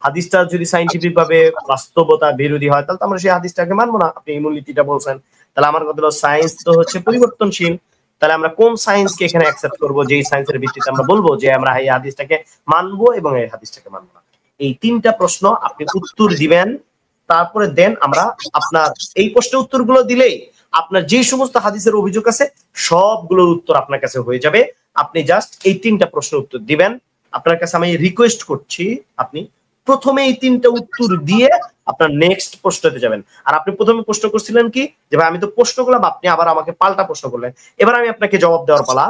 হাদিসটা যদি সায়েন্টিফিক ভাবে বাস্তবতা বিরোধী হয় তাহলে তো আমরা সেই হাদিসটাকে মানবো না। আপনি ইমিউনিটিটা বলছেন, তাহলে আমার কথা হলো সায়েন্স তো হচ্ছে পরিবর্তনশীল। তাহলে আমরা কোন সায়েন্সকে এখানে অ্যাকসেপ্ট করবো, যেই সায়েন্সের ভিত্তিতে আমরা বলবো যে আমরা এই হাদিসটাকে মানবো এবং এই হাদিসটাকে মানবো না? এই 3টা প্রশ্ন আপনি উত্তর দিবেন, তারপরে দেন আমরা আপনার এই প্রশ্নের উত্তরগুলো দিলেই আপনার যে সমস্ত হাদিসের অভিযোগ আছে সবগুলোর উত্তর আপনার কাছে হয়ে যাবে। আপনি জাস্ট এই 3টা প্রশ্নের উত্তর দিবেন। আপনার কাছে আমি রিকোয়েস্ট করছি আপনি প্রথমে এই 3টা উত্তর দিয়ে আপনার নেক্সট প্রশ্নতে যাবেন। আর আপনি প্রথমে প্রশ্ন করছিলেন কি যে ভাই আমি তো প্রশ্ন করলাম, আপনি আবার আমাকে পাল্টা প্রশ্ন করলেন, এবার আমি আপনাকে জবাব দেওয়ার পালা।